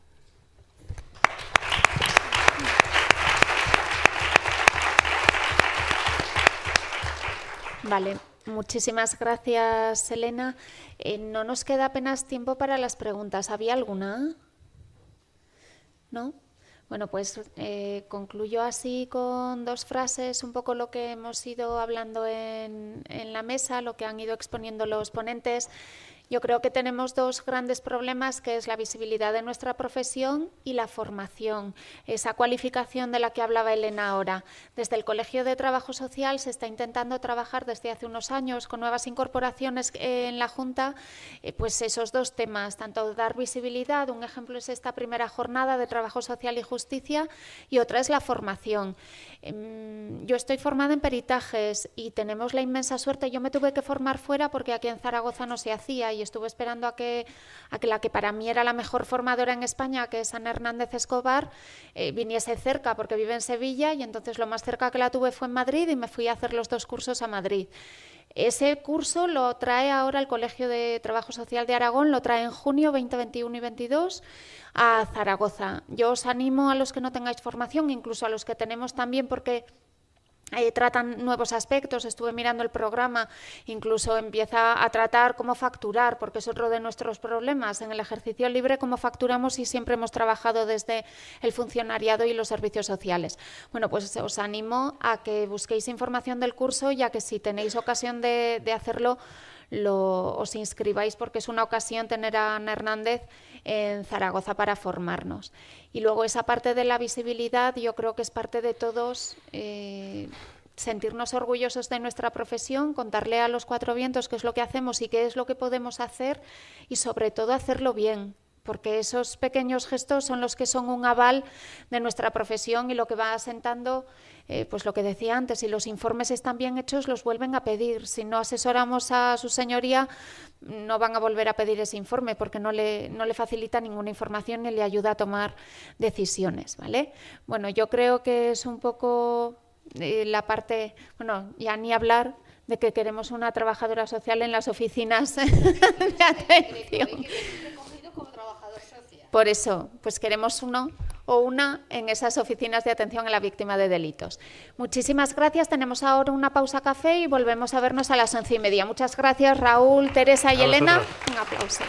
Speaker 1: Vale, muchísimas gracias, Elena. No nos queda apenas tiempo para las preguntas. ¿Había alguna? ¿No? Bueno, pues concluyo así con dos frases, un poco lo que hemos ido hablando en la mesa, lo que han ido exponiendo los ponentes. Yo creo que tenemos dos grandes problemas, que es la visibilidad de nuestra profesión y la formación, esa cualificación de la que hablaba Elena ahora. Desde el Colegio de Trabajo Social se está intentando trabajar desde hace unos años con nuevas incorporaciones en la Junta, pues esos dos temas, tanto dar visibilidad, un ejemplo es esta primera jornada de Trabajo Social y Justicia, y otra es la formación. Yo estoy formada en peritajes y tenemos la inmensa suerte, yo me tuve que formar fuera porque aquí en Zaragoza no se hacía y estuve esperando a que la que para mí era la mejor formadora en España, que es Ana Hernández Escobar, viniese cerca porque vive en Sevilla, y entonces lo más cerca que la tuve fue en Madrid y me fui a hacer los dos cursos a Madrid. Ese curso lo trae ahora el Colegio de Trabajo Social de Aragón, lo trae en junio 2021 y 22 a Zaragoza. Yo os animo a los que no tengáis formación, incluso a los que tenemos también, porque tratan nuevos aspectos, estuve mirando el programa, incluso empieza a tratar cómo facturar, porque es otro de nuestros problemas en el ejercicio libre, cómo facturamos, y siempre hemos trabajado desde el funcionariado y los servicios sociales. Bueno, pues os animo a que busquéis información del curso, ya que si tenéis ocasión de hacerlo, os inscribáis, porque es una ocasión tener a Ana Hernández en Zaragoza para formarnos. Y luego esa parte de la visibilidad, yo creo que es parte de todos, sentirnos orgullosos de nuestra profesión, contarle a los cuatro vientos qué es lo que hacemos y qué es lo que podemos hacer, y sobre todo hacerlo bien, porque esos pequeños gestos son los que son un aval de nuestra profesión y lo que va asentando, pues lo que decía antes, si los informes están bien hechos, los vuelven a pedir. Si no asesoramos a su señoría, no van a volver a pedir ese informe, porque no le facilita ninguna información ni le ayuda a tomar decisiones, ¿vale? Bueno, yo creo que es un poco la parte, bueno, ya ni hablar de que queremos una trabajadora social en las oficinas de atención. Por eso, pues queremos uno o una en esas oficinas de atención a la víctima de delitos. Muchísimas gracias. Tenemos ahora una pausa café y volvemos a vernos a las 11:30. Muchas gracias, Raúl, Teresa y Elena. Un aplauso.